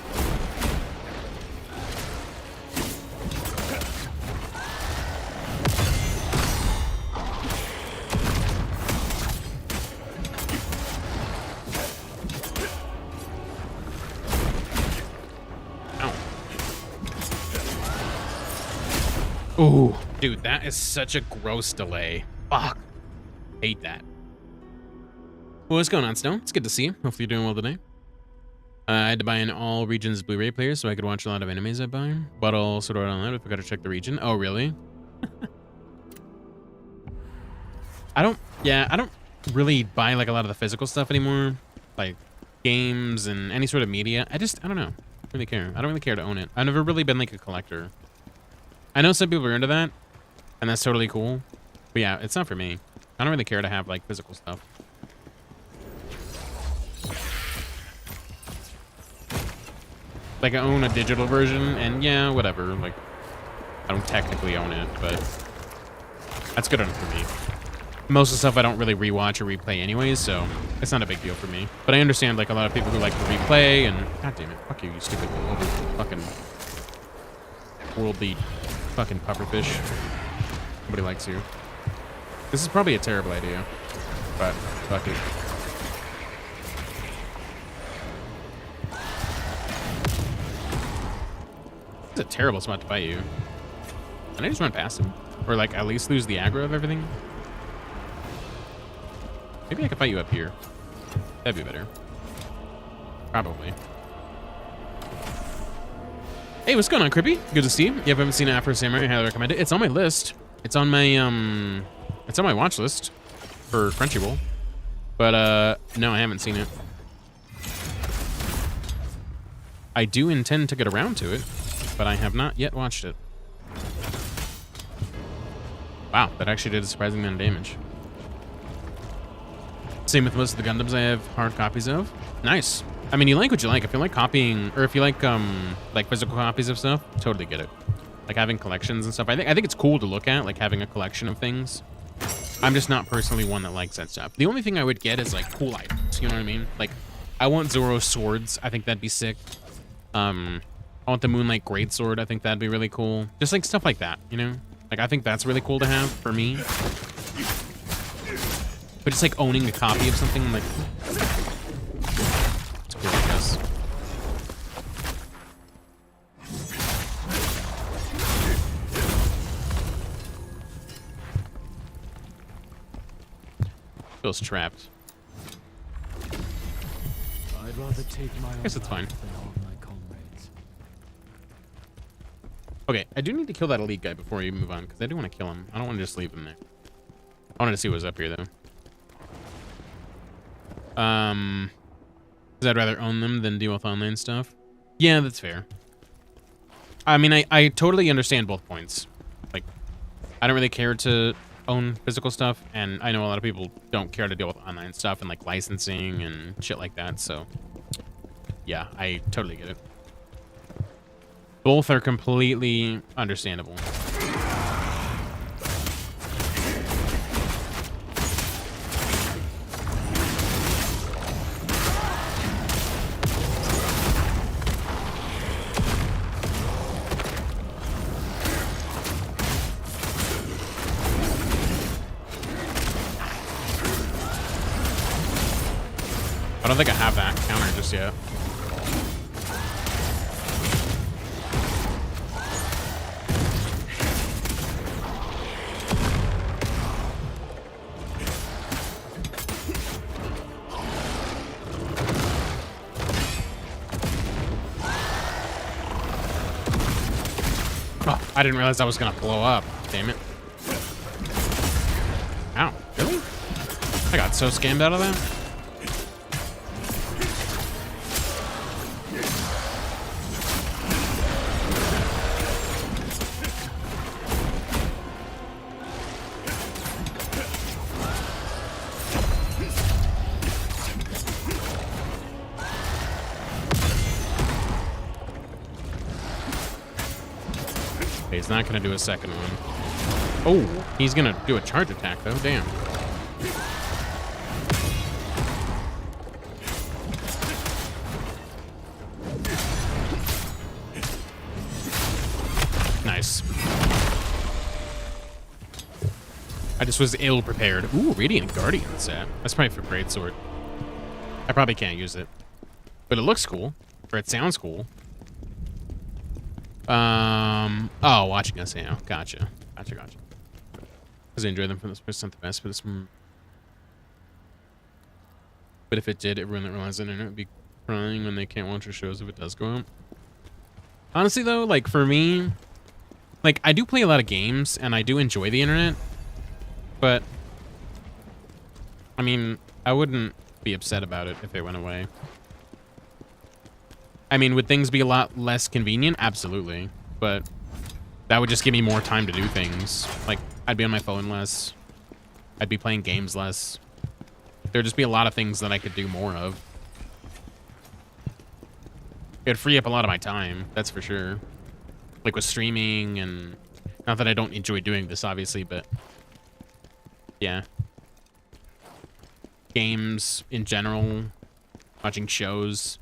Ooh, dude, that is such a gross delay. Fuck. Hate that. Well, what's going on, Snow? It's good to see you. Hopefully you're doing well today. I had to buy an all regions Blu-ray player so I could watch a lot of animes I buy. But I'll sort out on that if I gotta check the region. Oh, really? I don't really buy like a lot of the physical stuff anymore. Like games and any sort of media. I don't know. I don't really care. I don't really care to own it. I've never really been like a collector. I know some people are into that, and that's totally cool. But yeah, it's not for me. I don't really care to have, like, physical stuff. Like, I own a digital version, and yeah, whatever. Like, I don't technically own it, but that's good enough for me. Most of the stuff I don't really rewatch or replay anyways, so it's not a big deal for me. But I understand, like, a lot of people who like to replay, and... God damn it. Fuck you, you stupid fucking... worldly... fucking pufferfish. Nobody likes you. This is probably a terrible idea, but fuck it. It's a terrible spot to fight you. And I just run past him. Or, like, at least lose the aggro of everything. Maybe I could fight you up here. That'd be better. Probably. Hey, what's going on, Crippy? Good to see you. If you haven't seen Afro Samurai, I highly recommend it. It's on my list. It's on my watch list for Crunchyroll. But no, I haven't seen it. I do intend to get around to it, but I have not yet watched it. Wow, that actually did a surprising amount of damage. Same with most of the Gundams I have hard copies of. Nice. I mean, you like what you like. If you like copying, or if you like physical copies of stuff, totally get it. Like having collections and stuff. I think it's cool to look at, like having a collection of things. I'm just not personally one that likes that stuff. The only thing I would get is like cool items. You know what I mean? Like, I want Zoro's swords. I think that'd be sick. I want the Moonlight Greatsword. I think that'd be really cool. Just like stuff like that, you know? Like, I think that's really cool to have for me. But just like owning a copy of something, like, it's cool, I guess. Feels trapped. I'd rather take my I guess it's fine. than all my comrades. Okay, I do need to kill that elite guy before you move on, because I do want to kill him. I don't want to just leave him there. I wanted to see what was up here, though. Because I'd rather own them than deal with online stuff. Yeah, that's fair. I mean, I totally understand both points. Like, I don't really care to own physical stuff, and I know a lot of people don't care to deal with online stuff and like licensing and shit like that, so yeah, I totally get it. Both are completely understandable. I don't think I have that counter just yet. Oh, I didn't realize I was gonna blow up. Damn it. Ow, really? I got so scammed out of that. He's not gonna do a second one. Oh, he's gonna do a charge attack though. Damn. Nice. I just was ill prepared. Ooh, Radiant Guardian set. That's probably for Greatsword. I probably can't use it, but it looks cool, or it sounds cool. Oh, watching us now. Gotcha. Because I enjoy them from this percent the best, but it's from. But if it did, everyone that relies on the internet would be crying when they can't watch your shows if it does go out. Honestly, though, like for me, like I do play a lot of games and I do enjoy the internet, but I mean, I wouldn't be upset about it if it went away. I mean, would things be a lot less convenient? Absolutely. But that would just give me more time to do things. Like, I'd be on my phone less. I'd be playing games less. There'd just be a lot of things that I could do more of. It'd free up a lot of my time, that's for sure. Like with streaming and... Not that I don't enjoy doing this, obviously, but... Yeah. Games in general. Watching shows.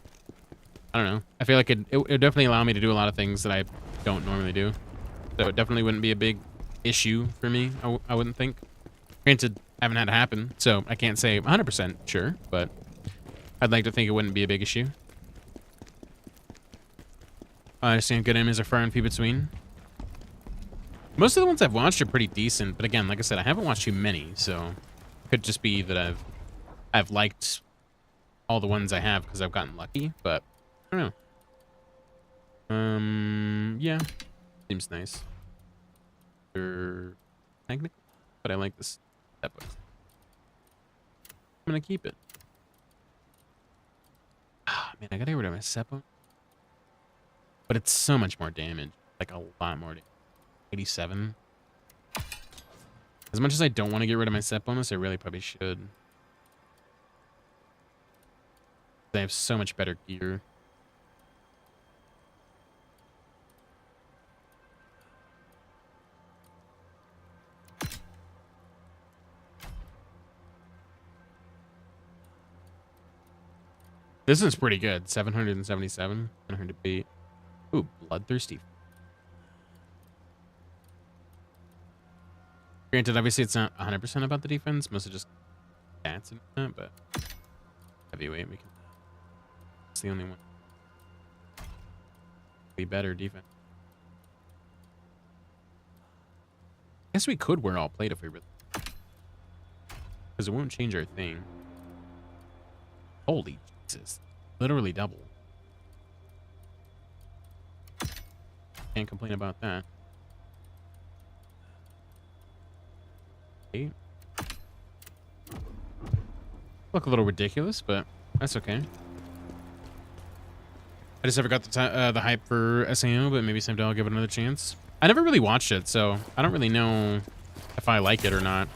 I don't know. I feel like it would definitely allow me to do a lot of things that I don't normally do. So it definitely wouldn't be a big issue for me, I wouldn't think. Granted, I haven't had it happen, so I can't say 100% sure, but I'd like to think it wouldn't be a big issue. I understand good enemies are far and few between. Most of the ones I've watched are pretty decent, but again, like I said, I haven't watched too many, so it could just be that I've liked all the ones I have because I've gotten lucky, but I don't know. Yeah, seems nice. They're technical, but I like this step book. I'm gonna keep it. Ah, man, I gotta get rid of my Seppo. But it's so much more damage, like a lot more damage. 87. As much as I don't want to get rid of my set bonus, I really probably should. I have so much better gear. This is pretty good. 777. 100 beat. Ooh, bloodthirsty. Granted, obviously it's not 100% about the defense, mostly just stats and that, but heavyweight, we can. It's the only one. Be better defense. Guess we could wear all plate if we really. Because it won't change our thing. Holy Jesus. Literally double. Can't complain about that. Okay. Look a little ridiculous, but that's okay. I just never got the hype for SAO, but maybe someday I'll give it another chance. I never really watched it, so I don't really know if I like it or not.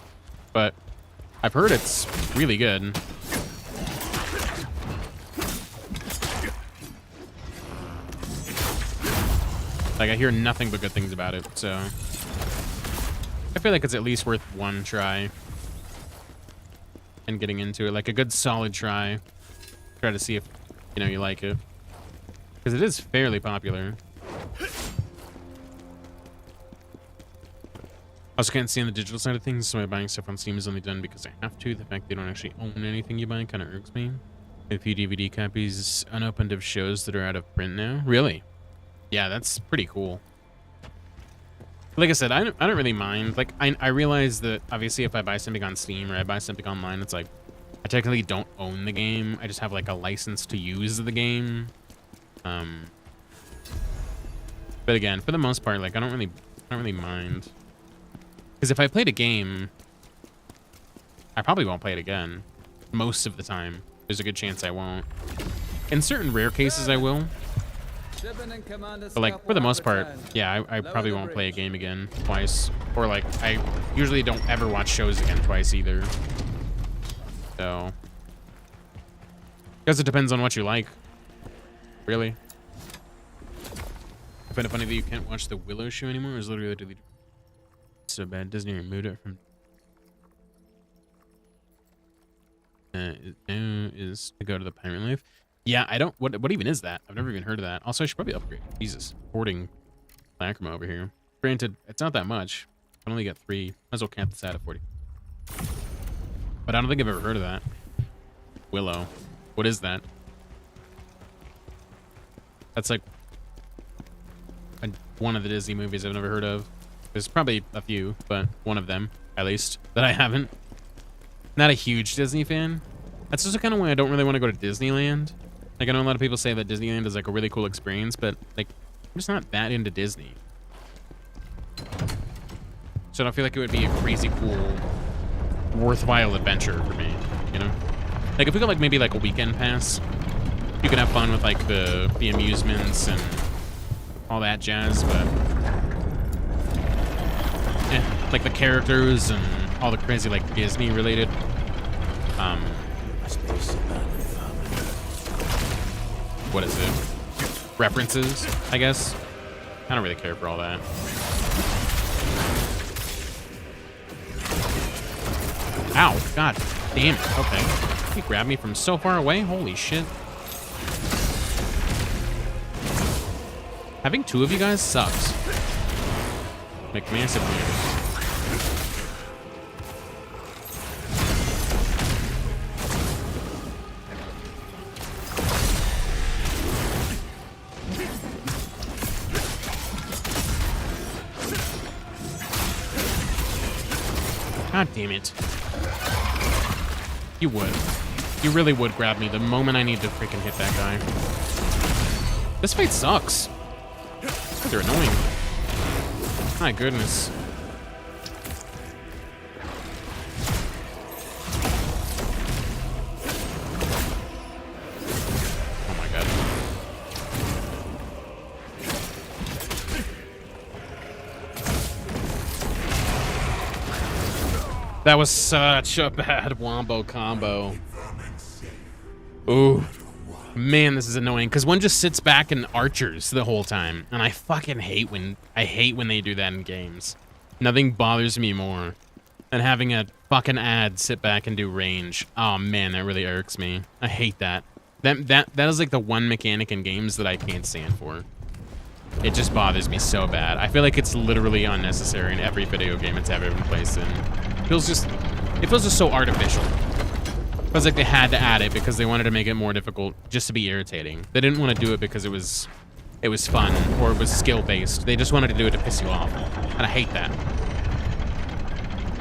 But I've heard it's really good. Like, I hear nothing but good things about it, so I feel like it's at least worth one try and getting into it. Like, a good solid try. Try to see if, you know, you like it. Because it is fairly popular. Also can't see on the digital side of things, so my buying stuff on Steam is only done because I have to. The fact they don't actually own anything you buy kind of irks me. A few DVD copies unopened of shows that are out of print now. Really? Yeah, that's pretty cool. Like I said, I don't really mind. Like, I realize that obviously if I buy something on Steam or I buy something online, it's like I technically don't own the game. I just have like a license to use the game. But again, for the most part, like I don't really mind. Because if I played a game, I probably won't play it again. Most of the time, there's a good chance I won't. In certain rare cases, I will. But like for the most part, yeah, I probably won't play a game again twice. Or like I usually don't ever watch shows again twice either. So, because it depends on what you like, really. I find it funny that you can't watch the Willow show anymore. It's literally deleted. So bad. Disney removed it from. Is to go to the Pirate Life. Yeah, I don't. What even is that? I've never even heard of that. Also, I should probably upgrade. Jesus, hoarding Lacrima over here. Granted, it's not that much. I only get 3. Might as well cap this out at 40. But I don't think I've ever heard of that. Willow. What is that? That's like one of the Disney movies I've never heard of. There's probably a few, but one of them, at least, that I haven't. Not a huge Disney fan. That's also kind of why I don't really want to go to Disneyland. Like, I know a lot of people say that Disneyland is like a really cool experience, but like, I'm just not that into Disney. So I don't feel like it would be a crazy cool, worthwhile adventure for me, you know? Like, if we got like maybe like a weekend pass, you can have fun with like the amusements and all that jazz, but like the characters and all the crazy like Disney related what is it? References, I guess. I don't really care for all that. Ow, god damn it. Okay. He grabbed me from so far away. Holy shit. Having 2 of you guys sucks. Like massively. God damn it. You would. You really would grab me the moment I need to freaking hit that guy. This fight sucks. These guys are annoying. My goodness. Oh my god. That was such a bad wombo combo. Ooh. Man, this is annoying because one just sits back and archers the whole time, and I fucking hate when they do that in games. Nothing bothers me more than having a fucking ad sit back and do range. Oh man, that really irks me. I hate that. That is like the one mechanic in games that I can't stand for. It just bothers me so bad. I feel like it's literally unnecessary in every video game it's ever been placed in. It feels just so artificial. It feels like they had to add it because they wanted to make it more difficult just to be irritating. They didn't want to do it because it was fun or it was skill-based. They just wanted to do it to piss you off. And I hate that.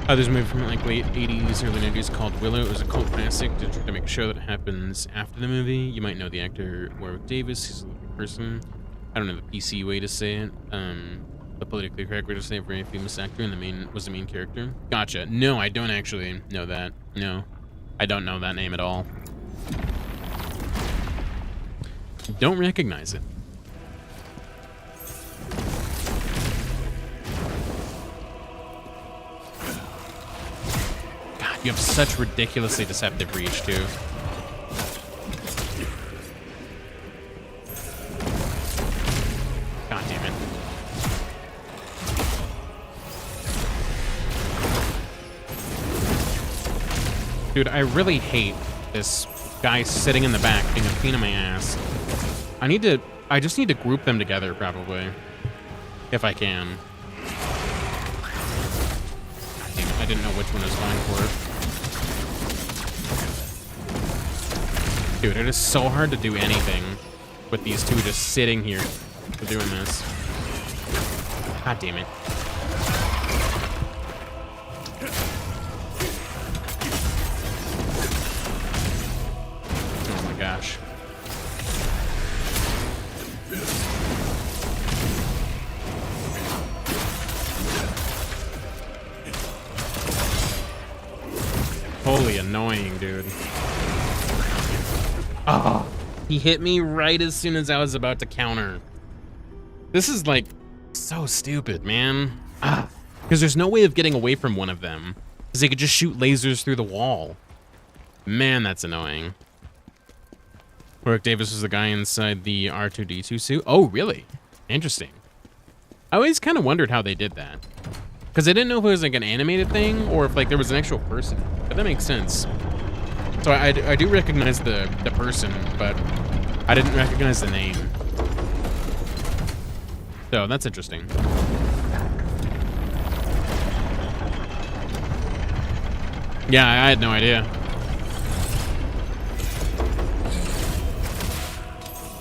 There's a movie from like late 80s, early 90s called Willow. It was a cult classic to make sure that it happens after the movie. You might know the actor Warwick Davis. He's a lovely person. I don't know the PC way to say it. The politically correct way to say it. Very famous actor and was the main character. Gotcha. No, I don't actually know that. No. I don't know that name at all. Don't recognize it. God, you have such ridiculously deceptive reach, too. God damn it. Dude, I really hate this guy sitting in the back being a pain in my ass. I just need to group them together, probably. If I can. God damn it, I didn't know which one I was going for. Dude, it is so hard to do anything with these two just sitting here doing this. God damn it. Gosh. Holy annoying, dude. Oh, he hit me right as soon as I was about to counter. This is like so stupid, man. Because there's no way of getting away from one of them. Because they could just shoot lasers through the wall. Man, that's annoying. Warwick Davis was the guy inside the R2-D2 suit. Oh, really? Interesting. I always kind of wondered how they did that. Because I didn't know if it was like an animated thing or if like there was an actual person. But that makes sense. So I do recognize the person, but I didn't recognize the name. So that's interesting. Yeah, I had no idea.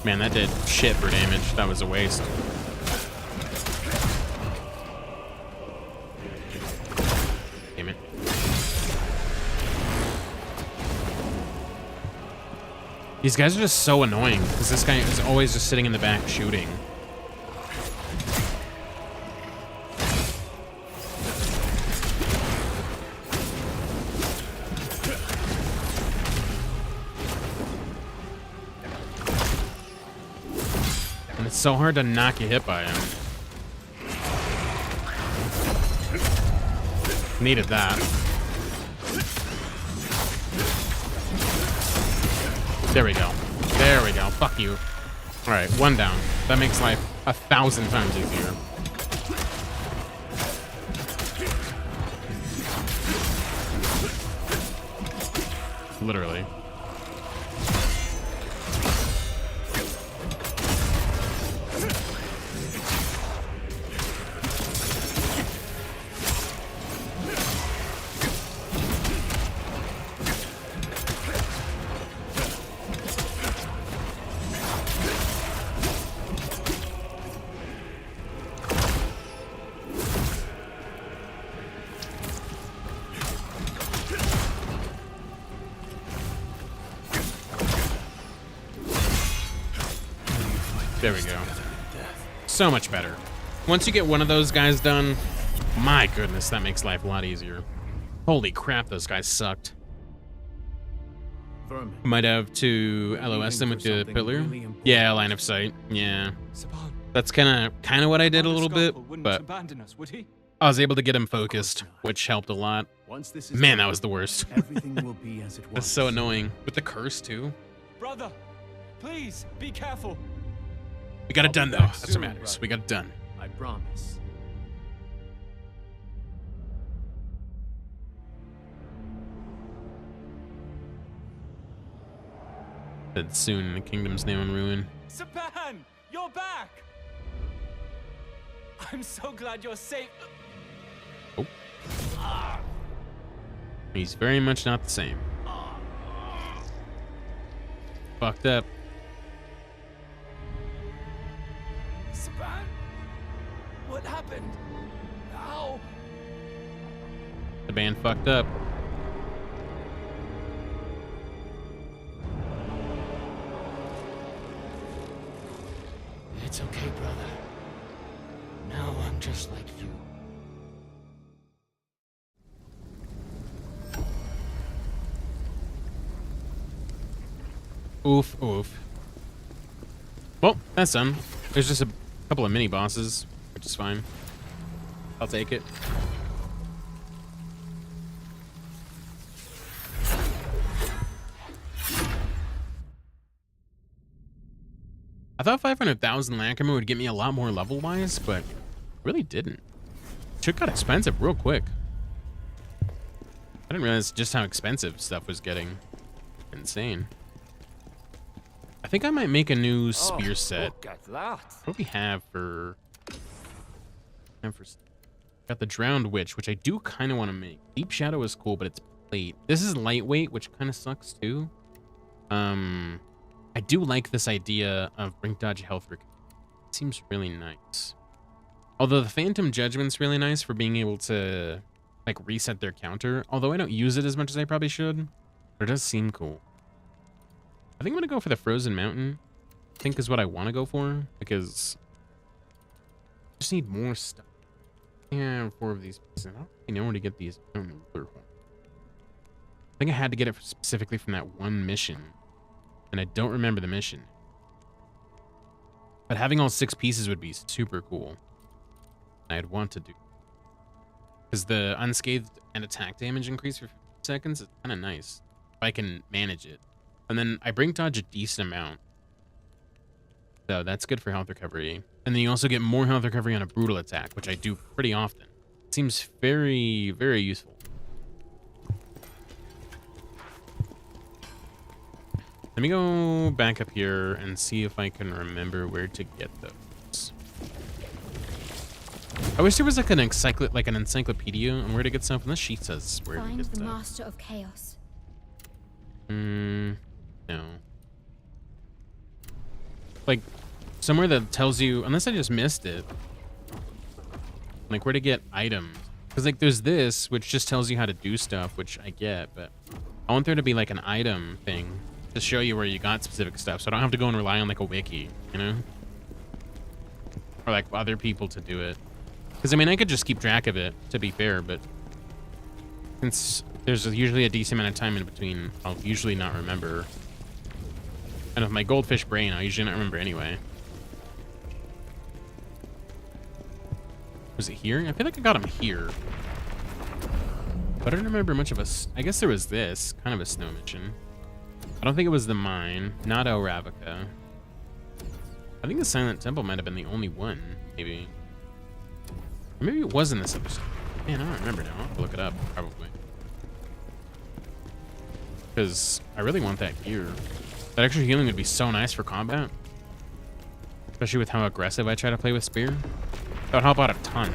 Man, that did shit for damage. That was a waste. Damn it. These guys are just so annoying, because this guy is always just sitting in the back shooting. It's so hard to not get hit by him. Needed that. There we go. There we go. Fuck you. Alright, one down. That makes life 1,000 times easier. Literally. There we go. So much better. Once you get one of those guys done, my goodness, that makes life a lot easier. Holy crap, those guys sucked. Vermin. Might have to LOS them with the something pillar. really important. Yeah, line of sight. Yeah. Saban, That's kind of what I did a Commander little bit, Scalpel wouldn't but abandon us, would he? I was able to get him focused, not. which helped a lot. Once this is Man, done, that was the worst. everything will be as it was. That's so annoying. With the curse, too. Brother, please be careful. We got it I'll done, be though. back That's what soon, matters. brother. We got it done. I promise. Said soon, the kingdom's now in ruin. Saban, you're back. I'm so glad you're safe. He's very much not the same. Fucked up. Saban, what happened? How? The band fucked up. It's okay, brother. Now I'm just like you. Oof, oof. Well, that's done. There's just a couple of mini bosses, which is fine. I'll take it. I thought 500,000 Lacrima would get me a lot more level-wise, but really didn't. Shit got expensive real quick. I didn't realize just how expensive stuff was getting. Insane. I think I might make a new spear set. Look at that. What do we have for... Got the Drowned Witch, which I do kind of want to make. Deep Shadow is cool, but it's plate. This is lightweight, which kind of sucks too. I do like this idea of Brink Dodge Health Recovery. It seems really nice. Although the Phantom Judgment's really nice for being able to like reset their counter. Although I don't use it as much as I probably should. But it does seem cool. I think I'm going to go for the Frozen Mountain. I think is what I want to go for. Because I just need more stuff. Yeah, 4 of these pieces. I don't really know where to get these. I think I had to get it specifically from that one mission. And I don't remember the mission. But having all 6 pieces would be super cool. I'd want to do. Because the unscathed and attack damage increase for 50 seconds is kind of nice. If I can manage it. And then I Brink Dodge a decent amount. So that's good for health recovery. And then you also get more health recovery on a brutal attack, which I do pretty often. It seems very, very useful. Let me go back up here and see if I can remember where to get those. I wish there was like an encyclopedia on where to get stuff. Unless she says where to Find get the stuff. Master of Chaos. No. Like somewhere that tells you, unless I just missed it, like where to get items. Because like there's this, which just tells you how to do stuff, which I get, but I want there to be like an item thing to show you where you got specific stuff, so I don't have to go and rely on like a wiki, you know? Or like other people to do it. Because I mean, I could just keep track of it, to be fair, but since there's usually a decent amount of time in between, I'll usually not remember. And with my goldfish brain, I'll usually not remember anyway. Was it here? I feel like I got him here. But I don't remember much of a... I guess there was this, kind of a snow mission. I don't think it was the mine, not El Ravica. I think the Silent Temple might have been the only one, maybe. Or maybe it was in this episode. Man, I don't remember now. I'll have to look it up, probably. Because I really want that gear. That extra healing would be so nice for combat. Especially with how aggressive I try to play with Spear. That would help out a ton.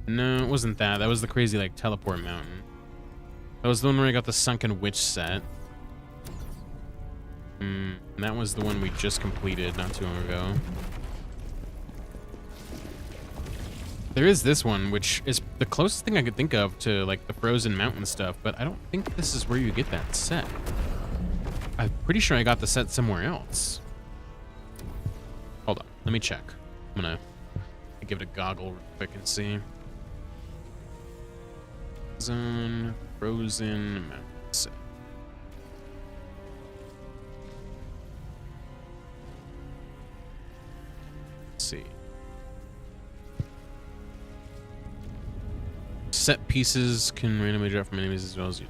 No, it wasn't that. That was the crazy, like, teleport mountain. That was the one where I got the Sunken Witch set. And that was the one we just completed not too long ago. There is this one, which is the closest thing I could think of to, like, the Frozen Mountain stuff, but I don't think this is where you get that set. I'm pretty sure I got the set somewhere else. Let me check. I'm gonna give it a goggle real quick and see. Zone, frozen mountains. Let's see. Set pieces can randomly drop from enemies as well as you.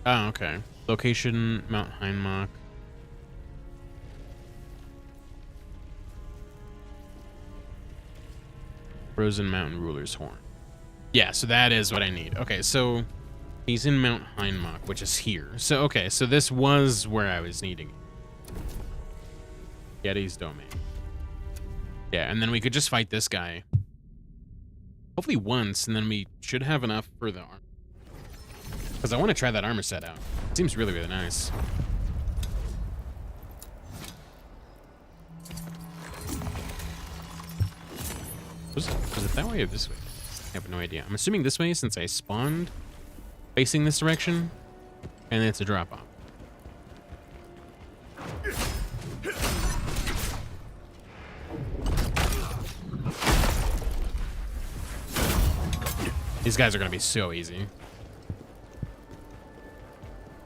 Oh, okay. Location, Mount Heinmach. Frozen Mountain Ruler's Horn. Yeah, so that is what I need. Okay, so he's in Mount Heinmach, which is here. So, okay, so this was where I was needing it. Yeti's Domain. Yeah, and then we could just fight this guy. Hopefully once, and then we should have enough for the armor. Because I want to try that armor set out. It seems really, really nice. Was it that way or this way? I have no idea. I'm assuming this way since I spawned facing this direction, and then it's a drop-off. These guys are going to be so easy.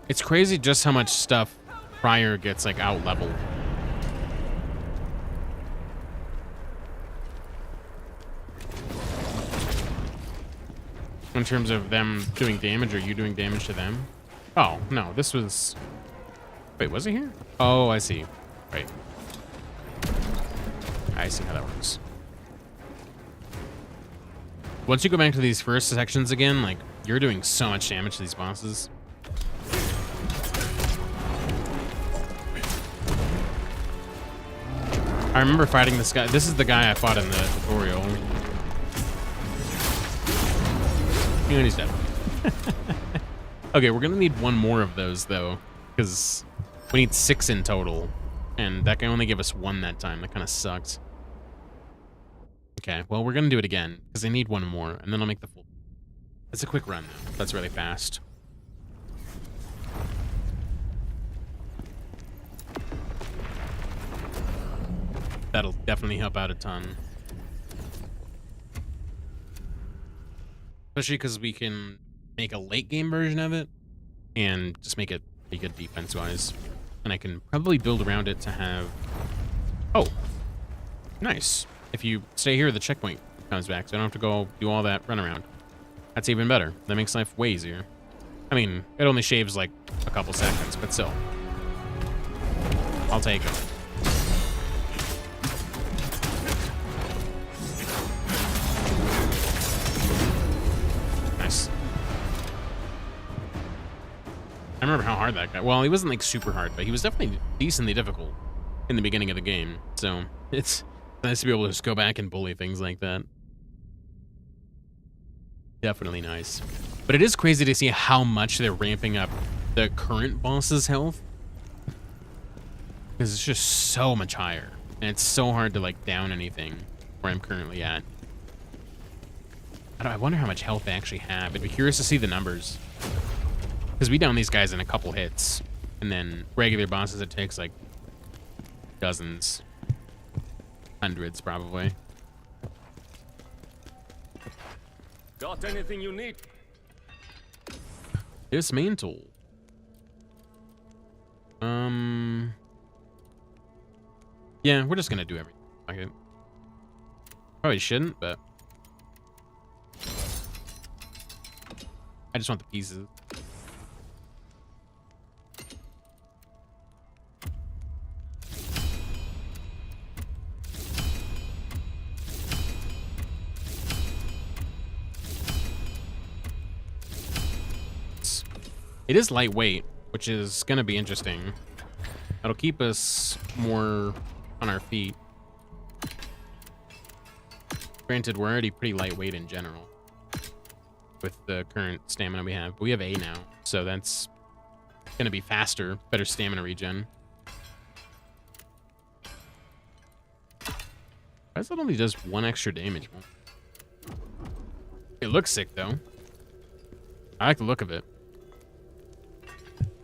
It's crazy just how much stuff Prior gets, like, out-leveled. In terms of them doing damage, or you doing damage to them? Oh, no, this was... Wait, was it here? Oh, I see. Right. I see how that works. Once you go back to these first sections again, like, you're doing so much damage to these bosses. I remember fighting this guy. This is the guy I fought in the tutorial. And he's dead. Okay, we're gonna need one more of those, though, because we need 6 in total, and that can only give us 1 that time. That kind of sucks. Okay, well, we're gonna do it again, because I need 1 more, and then I'll make the full... It's a quick run, though. That's really fast. That'll definitely help out a ton. Especially because we can make a late game version of it, and just make it pretty good defense-wise. And I can probably build around it to have... Oh! Nice. If you stay here, the checkpoint comes back, so I don't have to go do all that runaround. That's even better. That makes life way easier. I mean, it only shaves like a couple seconds, but still. I'll take it. Nice. I remember how hard that guy... Well, he wasn't like super hard, but he was definitely decently difficult in the beginning of the game. So it's nice to be able to just go back and bully things like that. Definitely nice. But it is crazy to see how much they're ramping up the current boss's health. Because it's just so much higher. And it's so hard to like down anything where I'm currently at. I wonder how much health they actually have. I'd be curious to see the numbers. Because we down these guys in a couple hits. And then regular bosses, it takes like dozens. Hundreds, probably. Got anything you need? Dismantle. Yeah, we're just gonna do everything. Okay. Probably shouldn't, but I just want the pieces. It is lightweight, which is gonna be interesting. It'll keep us more on our feet. Granted, we're already pretty lightweight in general with the current stamina we have. But we have A now, so that's gonna be faster, better stamina regen. Why is that only does 1 extra damage? It looks sick though. I like the look of it.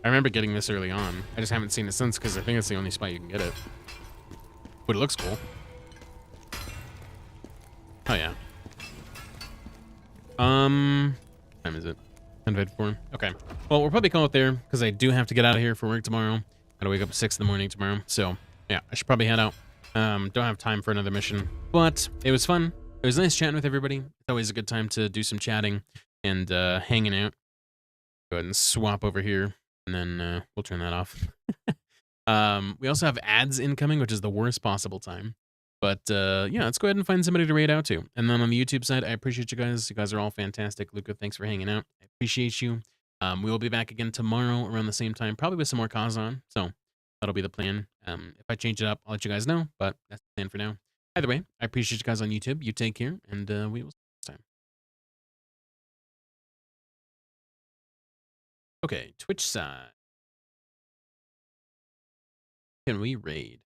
I remember getting this early on. I just haven't seen it since because I think it's the only spot you can get it. But it looks cool. Oh yeah. What time is it? 10:54. Okay. Well, we'll probably call it there because I do have to get out of here for work tomorrow. Gotta wake up at 6 in the morning tomorrow. So yeah, I should probably head out. Don't have time for another mission, but it was fun. It was nice chatting with everybody. It's always a good time to do some chatting and hanging out. Go ahead and swap over here, and then we'll turn that off. We also have ads incoming, which is the worst possible time. But yeah, let's go ahead and find somebody to raid out to. And then on the YouTube side, I appreciate you guys. You guys are all fantastic. Luca, thanks for hanging out. I appreciate you. We will be back again tomorrow around the same time, probably with some more Khazan. So that'll be the plan. If I change it up, I'll let you guys know. But that's the plan for now. Either way, I appreciate you guys on YouTube. You take care, and we will see you next time. Okay, Twitch side. Can we raid?